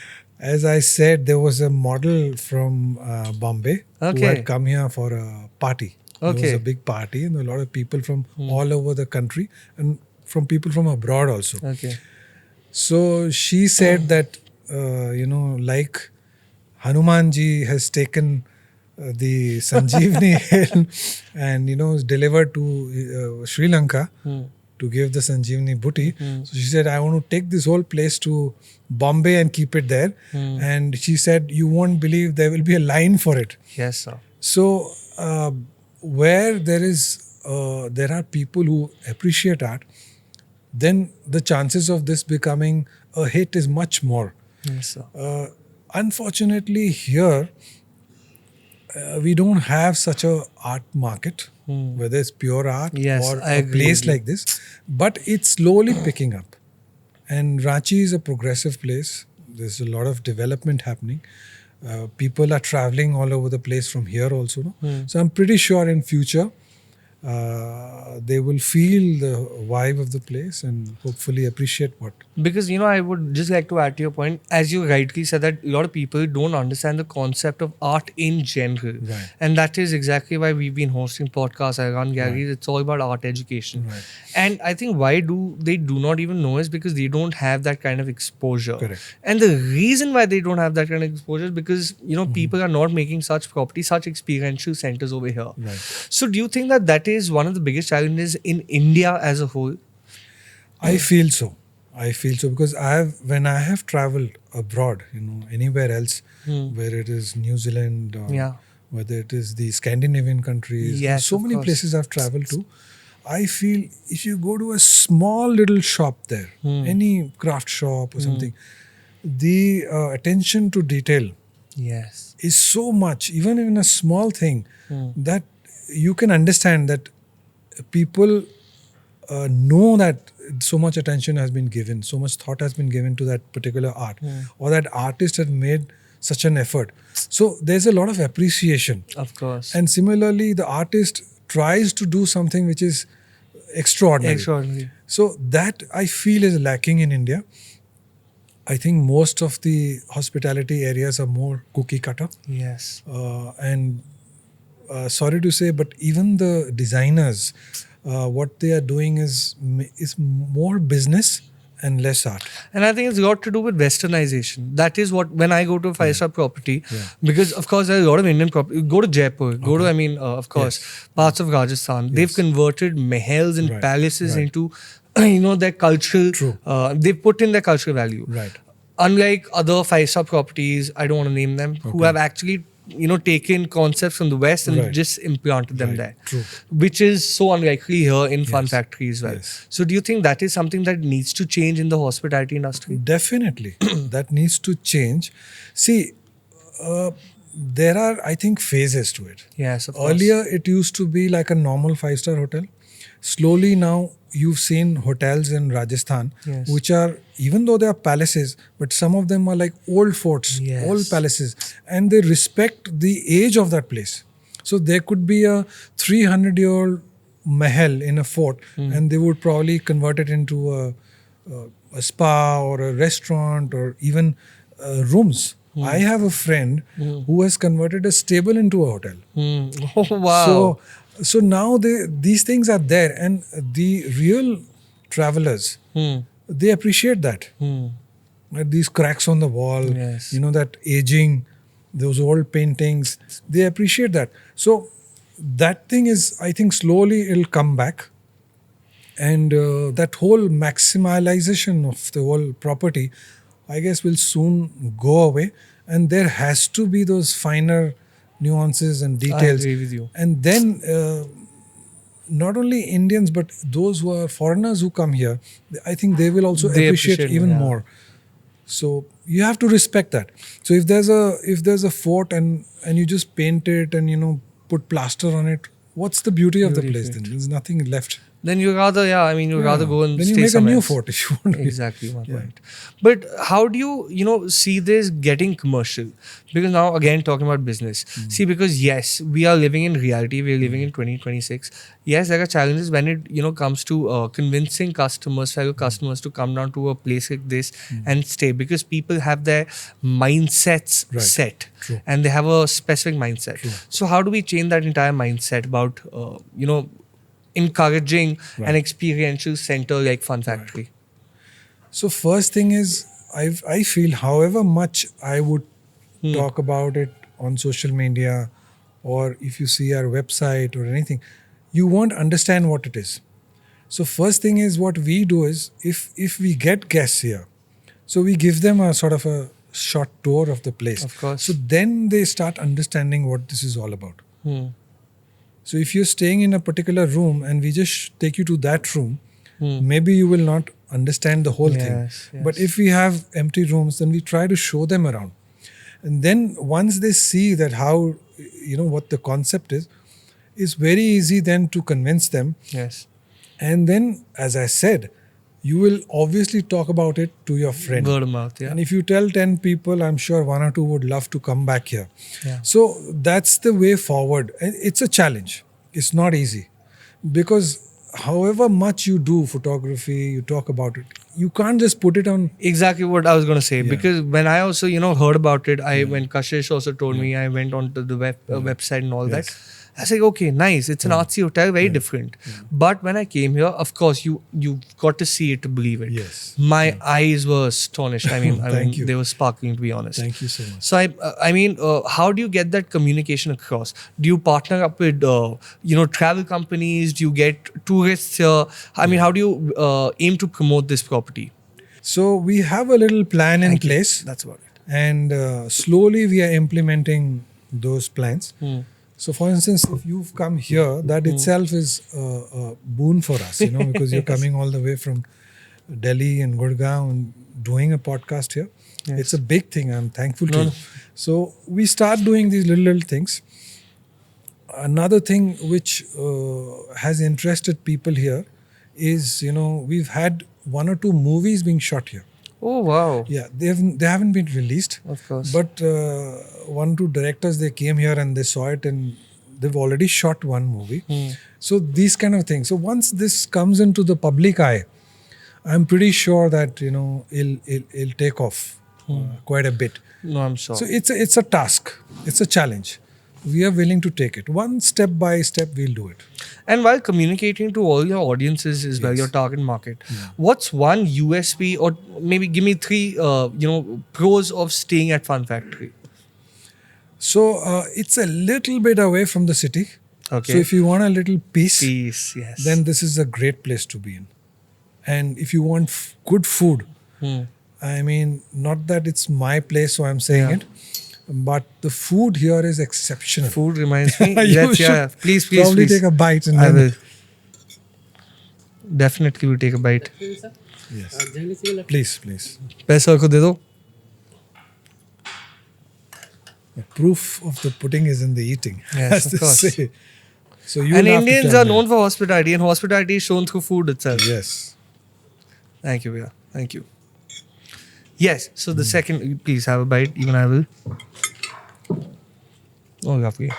As I said, there was a model from Bombay who Okay. had come here for a party. There was Okay. a big party, and a lot of people from all over the country and from people from abroad also. Okay. So she said that, like Hanumanji has taken the Sanjeevani hill and, is delivered to Sri Lanka to give the Sanjeevani booty. So she said, I want to take this whole place to Bombay and keep it there. And she said, you won't believe there will be a line for it. Yes, sir. So where there are people who appreciate art, then the chances of this becoming a hit is much more. Yes, sir. Unfortunately, here we don't have such a art market, whether it's pure art Yes, or I a agree place with you. like this. But it's slowly picking up. And Ranchi is a progressive place. There's a lot of development happening. People are traveling all over the place from here also. No? So I'm pretty sure in future they will feel the vibe of the place and hopefully appreciate what. Because, I would just like to add to your point, as you rightly said, that a lot of people don't understand the concept of art in general. Right. And that is exactly why we've been hosting podcasts. I run galleries. It's all about art education. Right. And I think why they do not even know is because they don't have that kind of exposure. Correct. And the reason why they don't have that kind of exposure is because, people are not making such property, such experiential centers over here. Right. So do you think that is one of the biggest challenges in India as a whole? I feel so. Because when I have traveled abroad, anywhere else, where it is New Zealand or Yeah. whether it is the Scandinavian countries, Yes, so of many course. places I've traveled to, I feel if you go to a small little shop there, any craft shop or something, the attention to detail Yes. is so much, even in a small thing, that you can understand that people know that so much attention has been given, so much thought has been given to that particular art, or that artist has made such an effort. So there's a lot of appreciation. Of course. And similarly, the artist tries to do something which is extraordinary. Extraordinary. So that I feel is lacking in India. I think most of the hospitality areas are more cookie cutter. Yes. And sorry to say, but even the designers, what they are doing is more business and less art. And I think it's got to do with westernization. That is what, when I go to a five-star property, because of course there are a lot of Indian property. Go to Jaipur, go to, of course, parts of Rajasthan. They've converted mahals and Right, palaces right. into, their cultural, True. they put in their cultural value. Right. Unlike other five-star properties, I don't want to name them, who have actually, taken concepts from the West and Right. just implanted them Right. there. True. Which is so unlikely here in Fun Yes. Factory as well. Yes. So do you think that is something that needs to change in the hospitality industry? Definitely. That needs to change. See, there are, I think, phases to it. Yes, of course. Earlier, it used to be like a normal five-star hotel. Slowly now, you've seen hotels in Rajasthan, Yes. which are, even though they are palaces, but some of them are like old forts, Yes. old palaces, and they respect the age of that place. So there could be a 300-year-old mahal in a fort, and they would probably convert it into a spa or a restaurant or even rooms. I have a friend who has converted a stable into a hotel. Oh, wow. So now these things are there, and the real travelers they appreciate that. Like these cracks on the wall, Yes. that aging, those old paintings, they appreciate that. So that thing is, I think, slowly it'll come back, and that whole maximalization of the whole property, I guess, will soon go away, and there has to be those finer nuances and details. agree with you. And then not only Indians, but those who are foreigners who come here, I think they will also They appreciate appreciate even it, yeah. more. So you have to respect that. So if there's a fort and you just paint it and put plaster on it, what's the beauty of the Beauty place of then? it. There's nothing left. Then you rather, you rather go and then you stay make a somewhere new else. fort if you want to. Exactly my point. But how do you see this getting commercial? Because now again talking about business. See, because yes, we are living in reality. We are living in 2026. Yes, there are challenges when it comes to convincing customers, fellow customers, to come down to a place like this and stay, because people have their mindsets Right. set. True. And they have a specific mindset. So how do we change that entire mindset about encouraging an Right. experiential center like Fun Factory? So first thing is, I feel however much I would talk about it on social media, or if you see our website or anything, you won't understand what it is. So first thing is, what we do is, if we get guests here, so we give them a sort of a short tour of the place. Of course. So then they start understanding what this is all about. So if you're staying in a particular room and we just take you to that room, maybe you will not understand the whole thing. Yes, But yes. if we have empty rooms, then we try to show them around. And then once they see that how, what the concept is, it's very easy then to convince them. Yes. And then, as I said, you will obviously talk about it to your friend. Word of mouth, yeah. And if you tell 10 people, I'm sure one or two would love to come back here. Yeah. So that's the way forward. And it's a challenge. It's not easy. Because however much you do photography, you talk about it, you can't just put it on. Exactly what I was going to say. Because when I also, heard about it, when Kashish also told me, I went onto the website and all that. I was like, okay, nice. It's an artsy hotel, very different. But when I came here, of course, you got to see it to believe it. Yes. My eyes were astonished. I mean, Thank you. they were sparkling, to be honest. Thank you so much. So how do you get that communication across? Do you partner up with travel companies? Do you get tourists here? I mean, how do you aim to promote this property? So we have a little plan in Thank you. place. That's about it. And slowly we are implementing those plans. So for instance, if you've come here, that itself is a boon for us, because you're coming all the way from Delhi and Gurgaon and doing a podcast here. Yes. It's a big thing. I'm thankful to you. So we start doing these little things. Another thing which has interested people here is, we've had 1 or 2 movies being shot here. Oh, wow. Yeah, they haven't been released. Of course. But 1 or 2 directors, they came here and they saw it, and they've already shot 1 movie. So these kind of things. So once this comes into the public eye, I'm pretty sure that it'll take off quite a bit. No, I'm sure. So it's a task. It's a challenge. We are willing to take it. One step by step, we'll do it. And while communicating to all your audiences as well, your target market, what's one USP, or maybe give me 3, pros of staying at Fun Factory? So it's a little bit away from the city. Okay. So if you want a little peace, Yes. then this is a great place to be in. And if you want good food, I mean, not that it's my place, so I'm saying it, but the food here is exceptional. Food reminds me. You Yes, should please. probably take a bite and I then. will. Definitely will take a bite. Yes. Please. पैसा को दे दो. The proof of the pudding is in the eating. Yes, as of they course. say. So you And will have to Indians tell are me. known for hospitality, and hospitality is shown through food itself. Yes. Thank you, Bhaiya. Thank you. Yes. So the second, please have a bite. Even I will. Oh, lovely.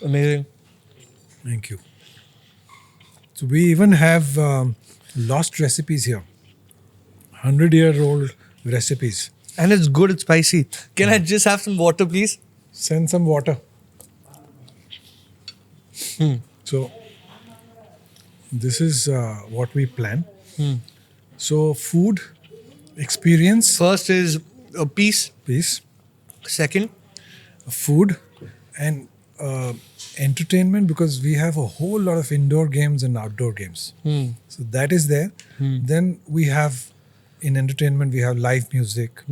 Amazing. Thank you. So we even have lost recipes here. 100-year-old recipes. And it's good, it's spicy. Can I just have some water, please? Send some water. So this is what we plan. So food, experience, First is a piece. peace, Second, food, and entertainment, because we have a whole lot of indoor games and outdoor games. So that is there. Then we have, in entertainment, we have live music.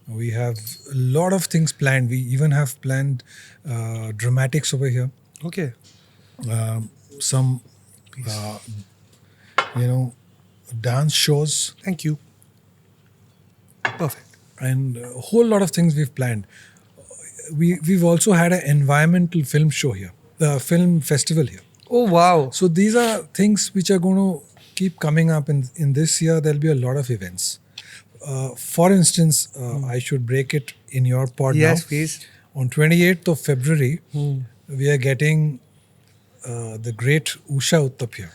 We have a lot of things planned. We even have planned dramatics over here. okay. Some, dance shows, Thank you. Perfect. and a whole lot of things we've planned. we've also had an environmental film show here, the film festival here. Oh wow. So these are things which are going to keep coming up in this year. There'll be a lot of events. For instance, I should break it in your pod now. Yes, please. On 28th of February, we are getting the great Usha Uttap here.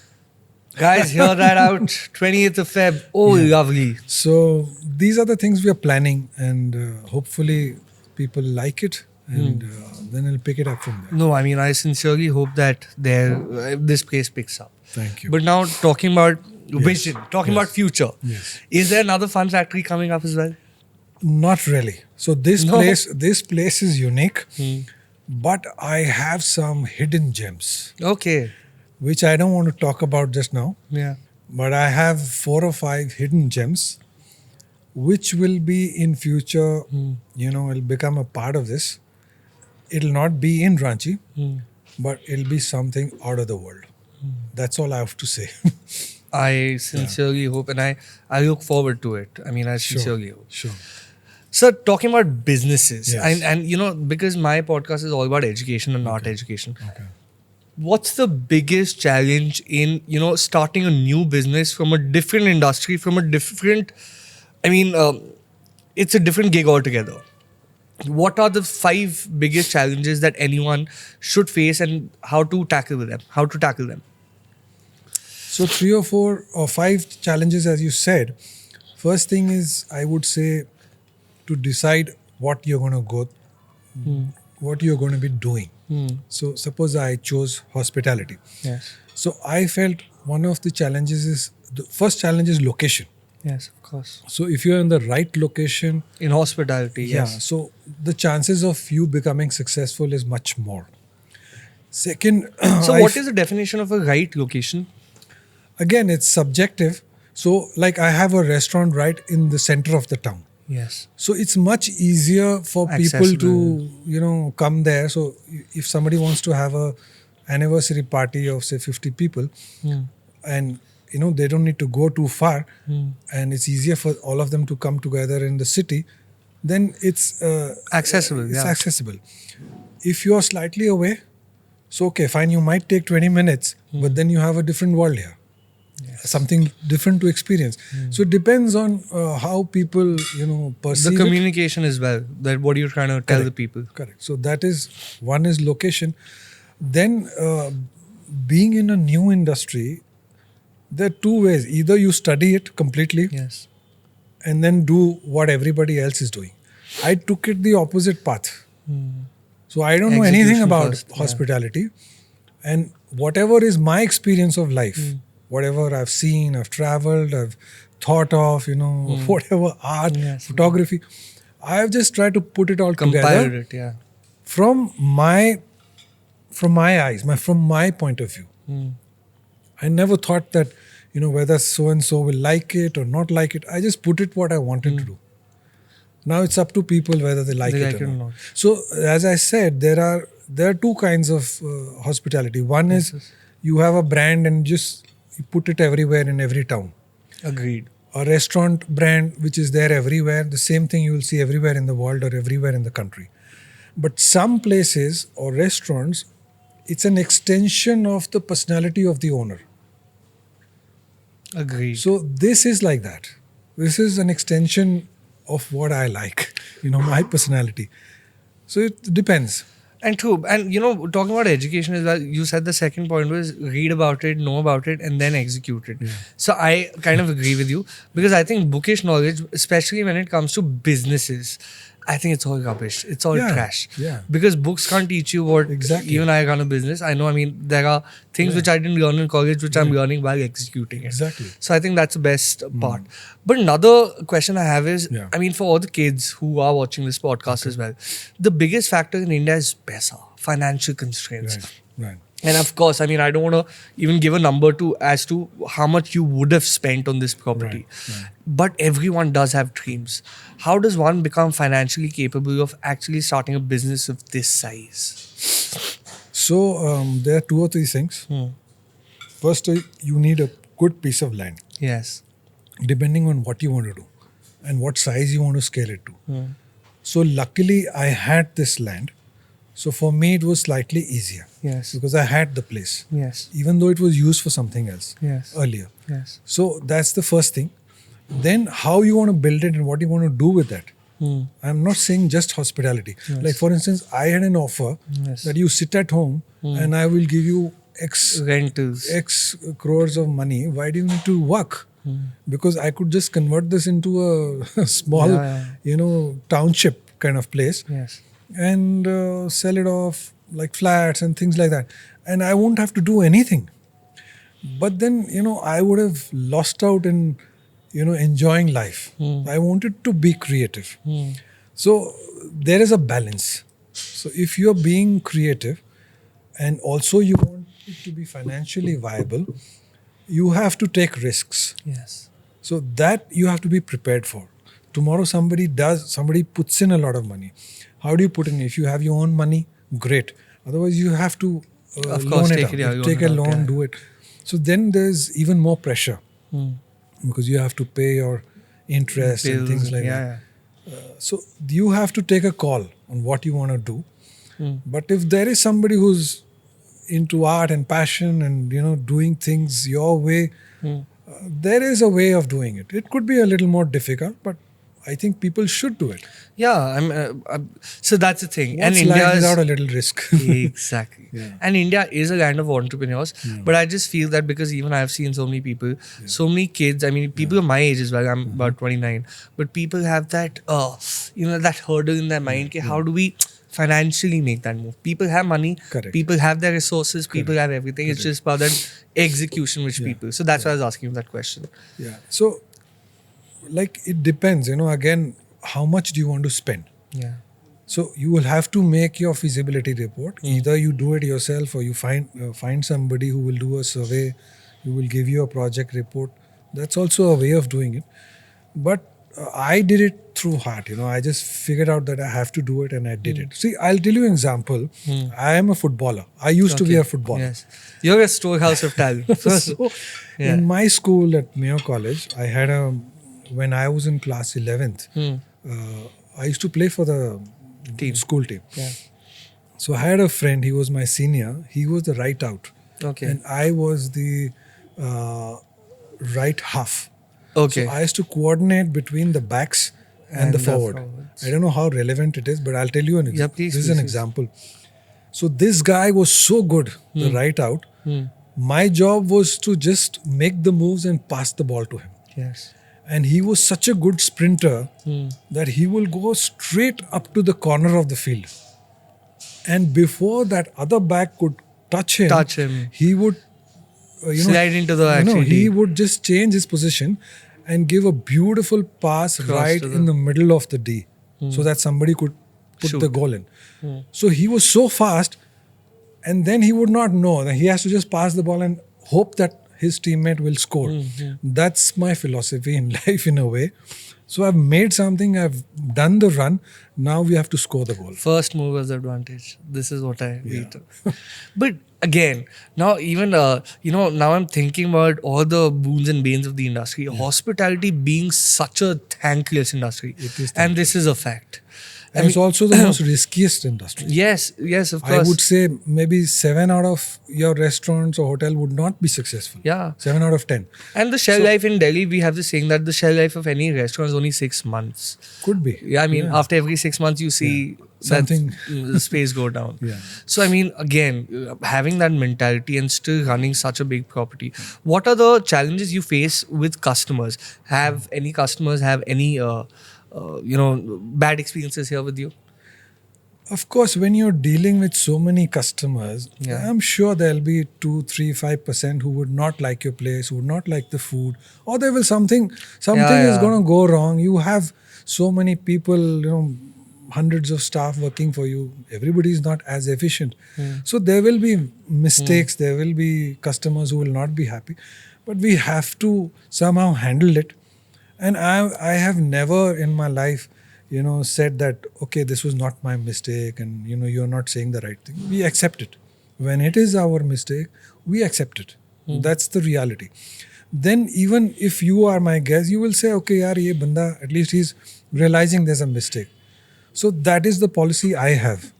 Guys, hear that out. 28th of Feb. Oh, lovely. So these are the things we are planning, and hopefully people like it, and then we'll pick it up from there. No, I mean, I sincerely hope that this place picks up. Thank you. But now talking about vision, talking about future. Yes. Is there another fun factory coming up as well? Not really. So this No. place is unique, but I have some hidden gems, Okay. which I don't want to talk about just now. Yeah. But I have 4 or 5 hidden gems, which will be in future. Will become a part of this. It'll not be in Ranchi, but it'll be something out of the world. That's all I have to say. I sincerely hope, and I look forward to it. I mean, I sincerely hope. Sure. So talking about businesses, Yes. and because my podcast is all about education and not education. Okay. What's the biggest challenge in starting a new business from a different industry, from a different, it's a different gig altogether. What are the 5 biggest challenges that anyone should face, and how to tackle them? So 3 or 4 or 5 challenges, as you said. First thing is, I would say, to decide what you're going to what you're going to be doing. So suppose I chose hospitality. Yes. So I felt one of the challenges is, the first challenge is location. Yes, of course. So if you're in the right location, In hospitality, yes. so the chances of you becoming successful is much more. Second, So what is the definition of a right location? again, it's subjective. So like I have a restaurant right in the center of the town. Yes. So it's much easier for people to, come there. So if somebody wants to have a anniversary party of say 50 people, and they don't need to go too far, and it's easier for all of them to come together in the city, then it's Accessible, It's yeah. accessible. If you are slightly away, so okay, fine. You might take 20 minutes, but then you have a different world here. Something different to experience. So it depends on how people, perceive The it. communication as well. That what you're trying to tell the people. Correct. So that is, one is location. Then being in a new industry, there are 2 ways. Either you study it completely Yes. and then do what everybody else is doing. I took it the opposite path. So I don't know anything Execution about first, yeah. hospitality. And whatever is my experience of life, whatever I've seen, I've traveled, I've thought of, whatever art, Yes. photography, I've just tried to put it all Compiled together it, yeah. from my eyes, from my point of view. I never thought that, whether so and so will like it or not like it. I just put it what I wanted to do. Now it's up to people whether they like it or not. So as I said, there are 2 kinds of hospitality. One is you have a brand and just you put it everywhere in every town. Agreed. A restaurant brand which is there everywhere, the same thing you will see everywhere in the world or everywhere in the country. But some places or restaurants, it's an extension of the personality of the owner. Agreed. So this is like that. This is an extension of what I like, my personality. So it depends. And true. And talking about education as well, you said the second point was read about it, know about it, and then execute it. So I kind of agree with you, because I think bookish knowledge, especially when it comes to businesses, I think it's all rubbish. It's all trash. Yeah. Because books can't teach you what Exactly. even I run a business. I know, there are things which I didn't learn in college which I'm learning while executing it. Exactly. So I think that's the best part. But another question I have is, for all the kids who are watching this podcast as well, the biggest factor in India is paisa, financial constraints. Right. And of course, I don't want to even give a number as to how much you would have spent on this property. Right. But everyone does have dreams. How does one become financially capable of actually starting a business of this size? So there are 2 or 3 things. First, you need a good piece of land, Yes. depending on what you want to do and what size you want to scale it to. So luckily I had this land. So for me it was slightly easier. Yes. Because I had the place. Yes. Even though it was used for something else Yes. earlier. Yes. So that's the first thing. Then how you want to build it and what you want to do with that. I'm not saying just hospitality. Like for instance, I had an offer Yes. that you sit at home and I will give you Rentals. X crores of money. Why do you need to work? Because I could just convert this into a small, township kind of place Yes. and sell it off like flats and things like that. And I won't have to do anything. But then, I would have lost out in, enjoying life. I wanted to be creative. So there is a balance. So if you're being creative and also you want it to be financially viable, you have to take risks. Yes. So that you have to be prepared for. Tomorrow somebody puts in a lot of money. How do you put in? If you have your own money, great. Otherwise you have to Of loan course, it take out. it out, Take loan a it out, loan, yeah. do it. So then there's even more pressure because you have to pay your interest and Bills, things like that. So you have to take a call on what you want to do. But if there is somebody who's into art and passion and doing things your way, there is a way of doing it. It could be a little more difficult, but I think people should do it. Yeah. So that's the thing. What's and life India without a little risk? Exactly. And India is a land of entrepreneurs. But I just feel that because even I've seen so many people, so many kids, I mean, people of my age as well, I'm about 29, but people have that, that hurdle in their mind. Ki how do we financially make that move? People have money, Correct. people have their resources, people have everything. It's just about that execution which people. So that's why I was asking you that question. Yeah. So, like, it depends, again, how much do you want to spend? Yeah. So you will have to make your feasibility report. Either you do it yourself or you find somebody who will do a survey, who will give you a project report. That's also a way of doing it. But I did it through heart. I just figured out that I have to do it and I did it. See, I'll tell you an example. I am a footballer. I used to be a footballer. Yes. You're a storehouse of talent. So in my school at Mayo College, I had when I was in class 11th, I used to play for the school team. Yeah. So I had a friend, he was my senior, he was the right out. Okay. And I was the right half. Okay. So I used to coordinate between the backs and the forward. I don't know how relevant it is, but I'll tell you an example. please, This is please, an example. So this guy was so good, the right out. My job was to just make the moves and pass the ball to him. Yes. And he was such a good sprinter that he will go straight up to the corner of the field. And before that other back could touch him, he would slide into the he would just change his position and give a beautiful pass right in the middle of the D so that somebody could put the goal in. So he was so fast, and then he would not know that he has to just pass the ball and hope that his teammate will score. That's my philosophy in life in a way. So I've made something, I've done the run, now we have to score the goal. First mover's advantage. This is what I read. But again, now even, now I'm thinking about all the boons and banes of the industry. Hospitality being such a thankless industry. It is and this is a fact. And it's also the most riskiest industry. Yes, of course. I would say maybe 7 out of your restaurants or hotel would not be successful. Yeah. 7 out of 10. And the shelf life in Delhi, we have this saying that the shelf life of any restaurant is only 6 months. Could be. Yeah, I mean, after every 6 months, you see Something. the space go down. Yeah. So, I mean, again, having that mentality and still running such a big property, what are the challenges you face with customers? Have any customers have any, bad experiences here with you? Of course, when you're dealing with so many customers, I'm sure there'll be 2, 3, 5% who would not like your place, who would not like the food, or there will something is going to go wrong. You have so many people, hundreds of staff working for you. Everybody is not as efficient. So there will be mistakes. There will be customers who will not be happy. But we have to somehow handle it. And I have never in my life, said that, okay, this was not my mistake and, you're not saying the right thing. We accept it. When it is our mistake, we accept it. That's the reality. Then even if you are my guest, you will say, okay, yaar, ye banda, at least he's realizing there's a mistake. So that is the policy I have.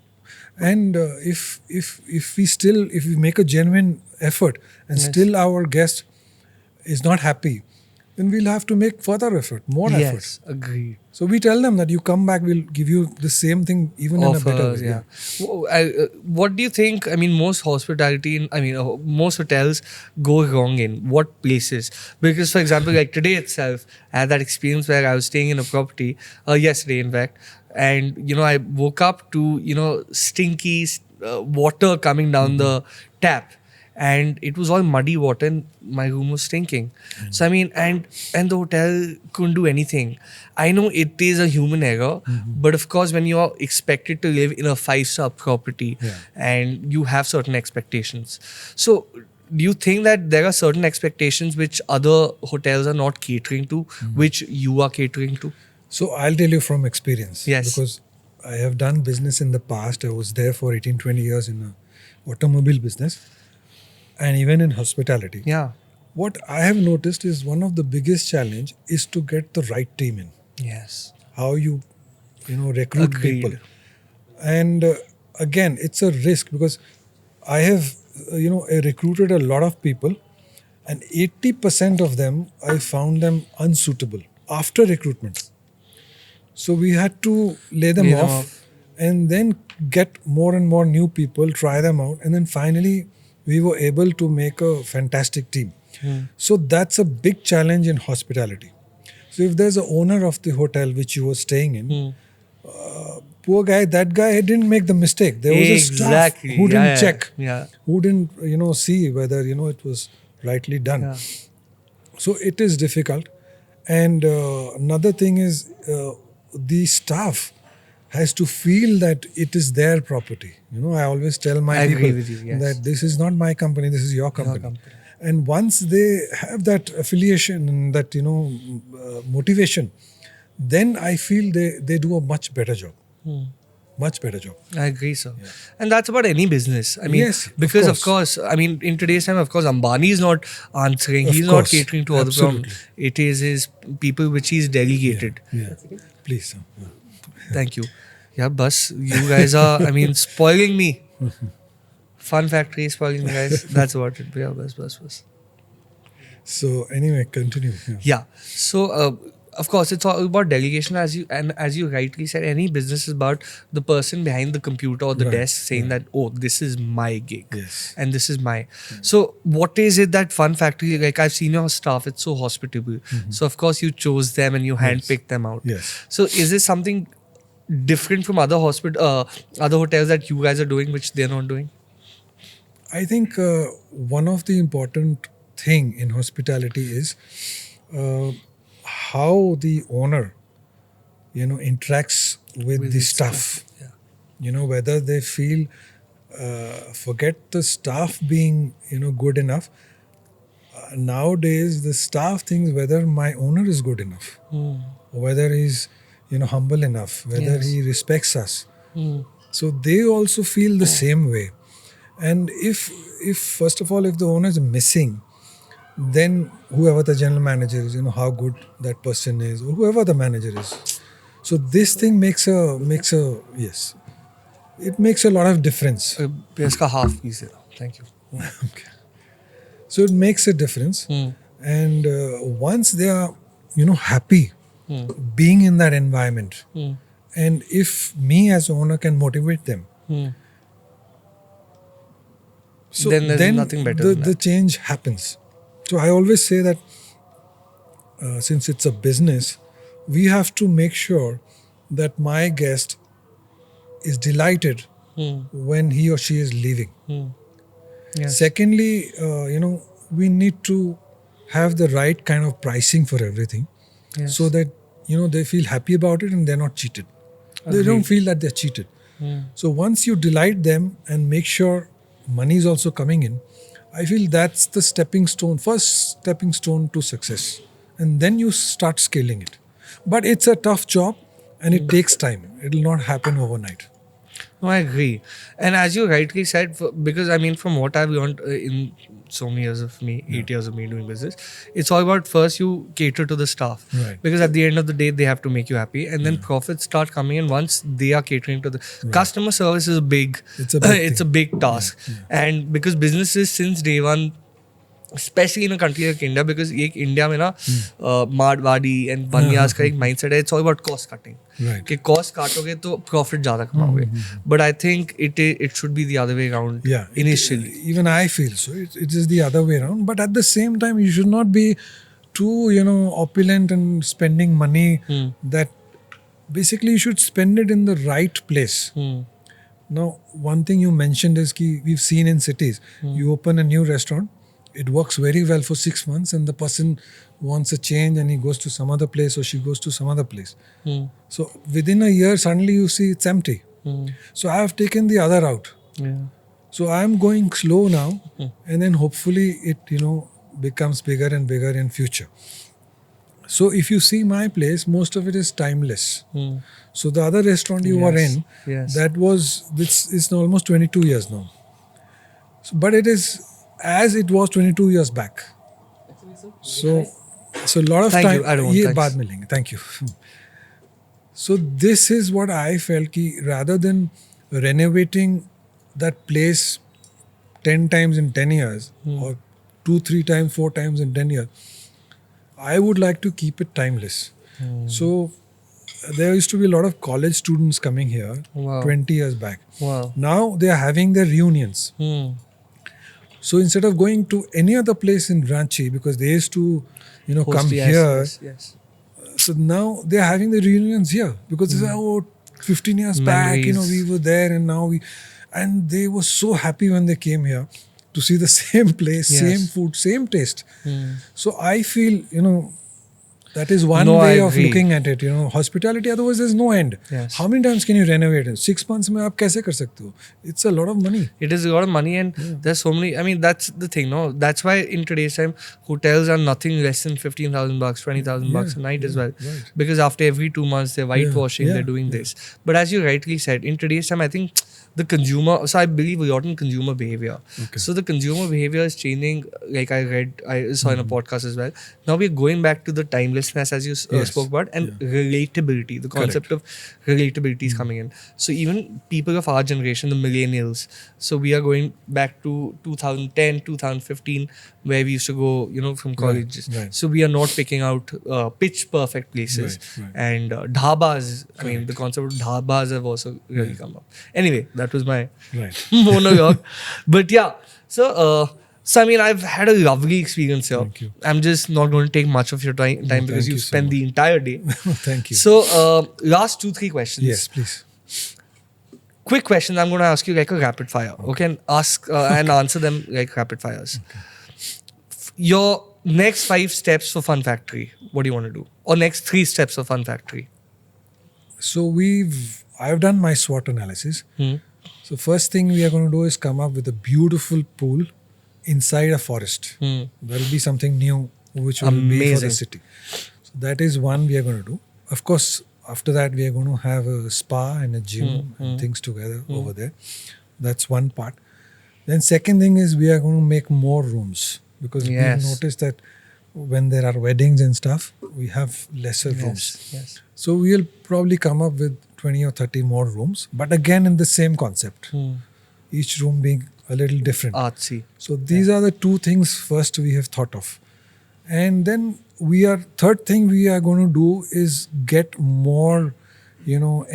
And if we make a genuine effort and still our guest is not happy, then we'll have to make further effort, more effort. Yes, agreed. So we tell them that you come back, we'll give you the same thing even in a better Offers, way. yeah. What do you think? I mean, most hospitality, most hotels go wrong in what places? Because, for example, like today itself, I had that experience where I was staying in a property, yesterday, in fact, and I woke up to stinky water coming down the tap. And it was all muddy water, and my room was stinking. So I mean, and the hotel couldn't do anything. I know it is a human error, but of course, when you are expected to live in a 5-star property and you have certain expectations, so do you think that there are certain expectations which other hotels are not catering to, which you are catering to? So I'll tell you from experience. Yes. Because I have done business in the past. I was there for 18, 20 years in a automobile business and even in hospitality. Yeah. What I have noticed is one of the biggest challenge is to get the right team in. Yes. How you recruit Agreed. people. And again, it's a risk because I have recruited a lot of people, and 80% of them I found them unsuitable after recruitment. So we had to lay them off and then get more and more new people, try them out, and then finally we were able to make a fantastic team. So that's a big challenge in hospitality. So if there's an owner of the hotel which you were staying in, poor guy, that guy didn't make the mistake. There was a staff Exactly. who didn't Yeah, check, yeah. who didn't see whether it was rightly done. Yeah. So it is difficult. And another thing is the staff has to feel that it is their property. I always tell my I agree people with you, yes. that this is not my company, this is your company. And once they have that affiliation and that motivation, then I feel they do a much better job. Much better job. I agree, sir. And that's about any business. I mean, Yes, of because of course. course, I mean, in today's time, of course, Ambani is not answering. Of He's not course. catering to other problems. Absolutely. It is his people which he's delegated. Yeah. Please. Thank you. Yeah, bus. You guys are, I mean, spoiling me. Fun factory spoiling me, guys. That's about it. Yeah, bus. So anyway, continue. Yeah. So, of course, it's all about delegation, as you rightly said. Any business is about the person behind the computer or the Right, desk saying that, oh, this is my gig, Yes. and this is my. So, what is it that Fun Factory? Like, I've seen your staff; it's so hospitable. So, of course, you chose them and you handpicked them out. Yes. So, is this something different from other other hotels that you guys are doing, which they're not doing? I think one of the important thing in hospitality is how the owner, interacts with the his staff. Yeah. Whether they feel, forget the staff being, good enough. Nowadays, the staff thinks whether my owner is good enough, or whether he's, humble enough, whether Yes. he respects us. So they also feel the same way. And if first of all, if the owner is missing, then whoever the general manager is, how good that person is, or whoever the manager is. So this thing makes a yes, it makes a lot of difference. Iska half piece. Thank you. So it makes a difference. And once they are, happy being in that environment, and if me as owner can motivate them, so Then there's nothing better than the that. change happens. So I always say that since it's a business, we have to make sure that my guest is delighted when he or she is leaving. Yes. Secondly, we need to have the right kind of pricing for everything, Yes. so that they feel happy about it and they're not cheated. They don't feel that they're cheated. So once you delight them and make sure money is also coming in, I feel that's the first stepping stone to success. And then you start scaling it. But it's a tough job and it takes time. It will not happen overnight. No, I agree. And as you rightly said, because I mean, from what I've learned in so many years of me, 8 years of me doing business. It's all about first you cater to the staff. Right. Because at the end of the day, they have to make you happy. And then profits start coming in once they are catering to the customer service is a big, It's a big it's a thing. big task. And because businesses since day one, especially in a country like India, because एक India में ना Marwari and बनियास का एक mindset है, it's all about cost cutting. Right. कि cost काटोगे तो profit ज़्यादा कमाओगे. But I think it should be the other way around. Yeah. Initially. Even I feel so. It is the other way around. But at the same time, you should not be too, opulent and spending money that basically you should spend it in the right place. Now, one thing you mentioned is ki we've seen in cities, you open a new restaurant, it works very well for 6 months, and the person wants a change and he goes to some other place or she goes to some other place. So within a year, suddenly you see it's empty. So I have taken the other route. Yeah. So I'm going slow now, and then hopefully it becomes bigger and bigger in future. So if you see my place, most of it is timeless. So the other restaurant you were in, this is almost 22 years now. So, but it is as it was 22 years back. So a lot of Thank time. you. I don't want ये thanks. बाद में लेंगे. Thank you. So this is what I felt ki rather than renovating that place 10 times in 10 years or 2, 3 times, 4 times in 10 years, I would like to keep it timeless. So there used to be a lot of college students coming here Wow. 20 years back. Wow. Now they are having their reunions. So instead of going to any other place in Ranchi, because they used to, come Yes, here, yes. so now they are having the reunions here because they say, 15 years back, Memories. we were there and now and they were so happy when they came here to see the same place, Yes. same food, same taste. So I feel, that is one No, I way of agree. looking at it. Hospitality, otherwise there's no end. Yes. How many times can you renovate it? 6 months में आप कैसे कर सकते हो? It's a lot of money. It is a lot of money, and there's so many. I mean, that's the thing, no? That's why in today's time, hotels are nothing less than $15,000, $20,000 a night as well. Right. Because after every 2 months, they're whitewashing, yeah, they're doing this. But as you rightly said, in today's time, I think the consumer. So I believe a lot in consumer behavior. Okay. So the consumer behavior is changing. Like I saw in a podcast as well. Now we're going back to the timelessness as you Yes. spoke about, and relatability. The concept of relatability is coming in. So even people of our generation, the millennials, so we are going back to 2010, 2015, where we used to go, from colleges. right. So we are not picking out pitch perfect places. Right. And dhabas, I mean, the concept of dhabas have also really come up. Anyway, that was my Right. monologue. But yeah, so I mean, I've had a lovely experience here. Thank you. I'm just not going to take much of your time because thank you you so spent the entire day. Thank you. So, last 2-3 questions. Yes, please. Quick questions. I'm going to ask you like a rapid fire. Okay, and ask and answer them like rapid fires. Your next 5 steps for Fun Factory. What do you want to do? Or next 3 steps for Fun Factory. So I've done my SWOT analysis. So first thing we are going to do is come up with a beautiful pool inside a forest. There will be something new which will be for Amazing. the city. So that is one we are going to do. Of course, after that we are going to have a spa and a gym and things together over there. That's one part. Then second thing is we are going to make more rooms because Yes. we've noticed that when there are weddings and stuff, we have lesser rooms. Yes. So we'll probably come up with 20 or 30 more rooms, but again in the same concept. Each room being a little different. Artsy. So these are the 2 things first we have thought of. And then third thing we are going to do is get more,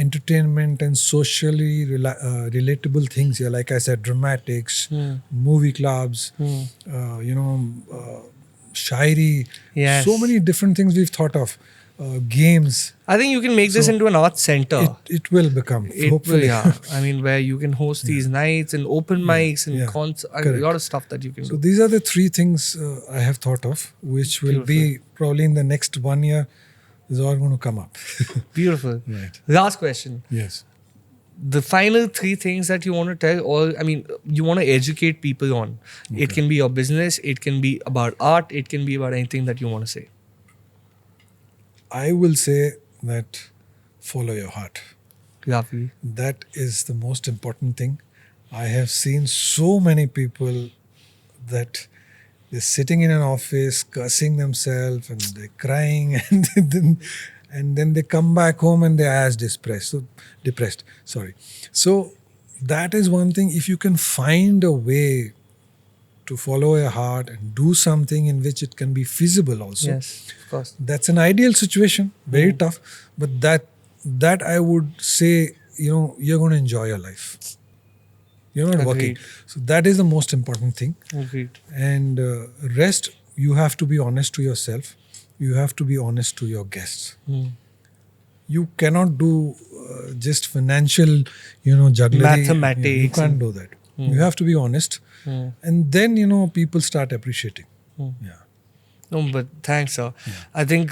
entertainment and socially relatable things here. Like I said, dramatics, movie clubs, shairi. Yes. So many different things we've thought of. Games. I think you can make this into an art center. It will become, It hopefully. will, yeah. I mean, where you can host these nights and open mics and Yeah. concerts. A Correct. lot of stuff that you can So do. these are the 3 things I have thought of, which will be probably in the next 1 year is all going to come up. Beautiful. Right. Last question. Yes. The final 3 things that you want to tell, or I mean, you want to educate people on. It can be your business, it can be about art, it can be about anything that you want to say. I will say that follow your heart. Lovely. That is the most important thing. I have seen so many people that they're sitting in an office, cursing themselves, and they're crying, and then they come back home and they're as depressed. Sorry. So that is one thing. If you can find a way to follow your heart and do something in which it can be feasible also. Yes, of course. That's an ideal situation. Very tough, but that I would say, you're going to enjoy your life. You're not working. Agreed. So that is the most important thing. Agreed. And rest, you have to be honest to yourself. You have to be honest to your guests. You cannot do just financial, jugglery. Mathematics. You can't do that. You have to be honest. And then, people start appreciating. Yeah. No, but thanks, sir. I think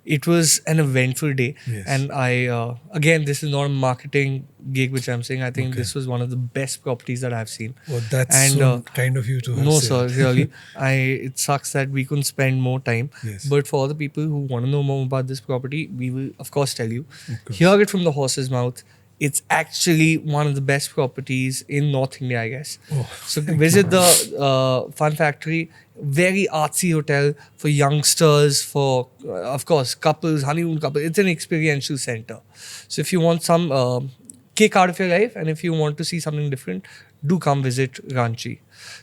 it was an eventful day. Yes. And I, again, this is not a marketing gig which I'm saying. I think this was one of the best properties that I've seen. Well, that's And, so kind of you to have No, said. sir, really. It sucks that we couldn't spend more time. Yes. But for all the people who want to know more about this property, we will, of course, tell you. course. Hear it from the horse's mouth. It's actually one of the best properties in North India, I guess. So visit the Fun Factory. Very artsy hotel for youngsters, for, of course, couples, honeymoon couples. It's an experiential center. So if you want some kick out of your life and if you want to see something different, do come visit Ranchi.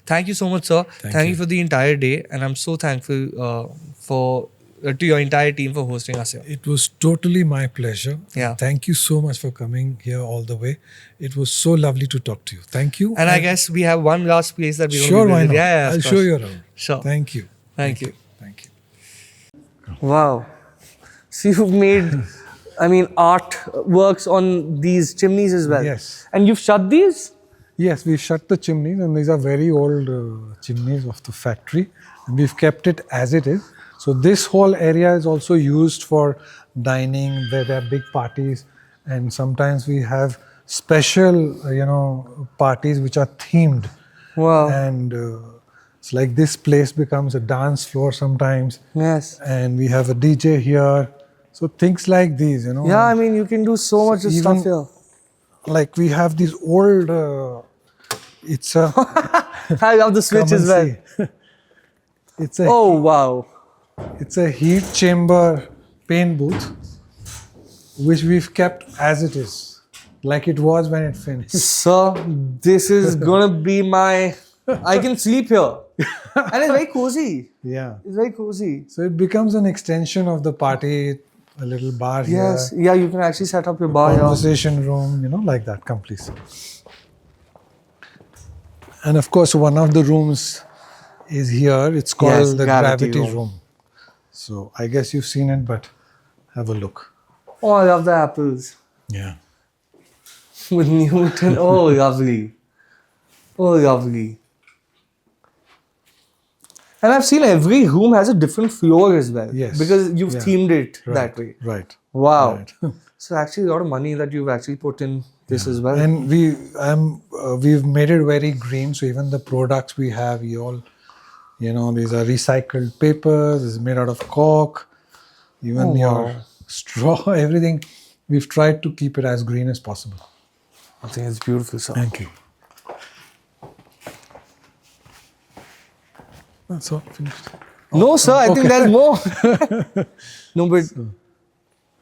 Thank you so much, sir. Thank you for the entire day. And I'm so thankful to your entire team for hosting us here. It was totally my pleasure. Yeah. Thank you so much for coming here all the way. It was so lovely to talk to you. Thank you. And I guess we have one last place that we want Sure, to why visit. not? Yeah, of I'll course. show you around. Sure. Thank you. Thank you. Thank you. Wow. So you've made, art works on these chimneys as well. Yes. And you've shut these? Yes, we shut the chimneys, and these are very old chimneys of the factory, and we've kept it as it is. So this whole area is also used for dining, where there are big parties, and sometimes we have special, parties which are themed. Wow. And it's like this place becomes a dance floor sometimes. Yes. And we have a DJ here. So things like these, Yeah, you can do so much even- stuff here. Like we have these old, it's a... I love the switch Come as and well. see. It's a Oh, wow. It's a heat chamber paint booth, which we've kept as it is, like it was when it finished. Sir, this is gonna be my... I can sleep here. And it's very cozy. Yeah. It's very cozy. So it becomes an extension of the party, a little bar Yes. here, Yeah, you can actually set up your bar here. conversation room, like that. Come, please. And of course, one of the rooms is here. It's called Yes, the gravity gravity room. room. So I guess you've seen it, but have a look. Oh, I love the apples. Yeah. With Newton. Oh, lovely. Oh, lovely. And I've seen every room has a different floor as well. Yes. Because you've Yeah. themed it Right. that way. Right. Wow. Right. So actually a lot of money that you've actually put in this as well. And we've made it very green. So even the products we have, these are recycled papers. It's made out of cork. Even Oh, your wow. straw, everything. We've tried to keep it as green as possible. I think it's beautiful, sir. Thank you. That's all finished. No, sir, I think there's more. No, but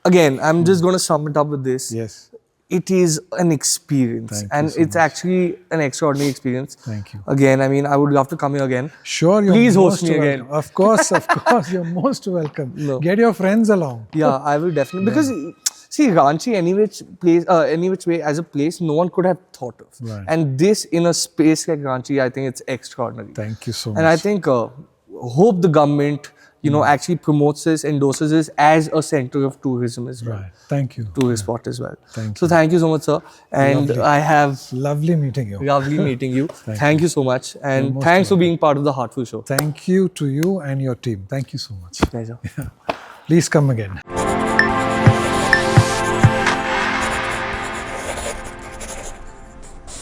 again, I'm just going to sum it up with this. Yes. It is an experience. Thank you and so it's much. actually an extraordinary experience. Thank you. Again, I would love to come here again. Sure, you're Please host most me again. welcome. Of course, you're most welcome. No. Get your friends along. Yeah, I will definitely. Because, see, Ranchi, any which way as a place, no one could have thought of. Right. And this in a space like Ranchi, I think it's extraordinary. Thank you so much. And I think, hope the government, actually promotes this, endorses this as a center of tourism as well. Right. Thank you. Tourist spot as well. Thank So you. thank you so much, sir. And Lovely. I have Lovely meeting you. lovely meeting you. Thank you so much. And most thanks for being part of the Heartful Show. Thank you to you and your team. Thank you so much. Pleasure. Please come again.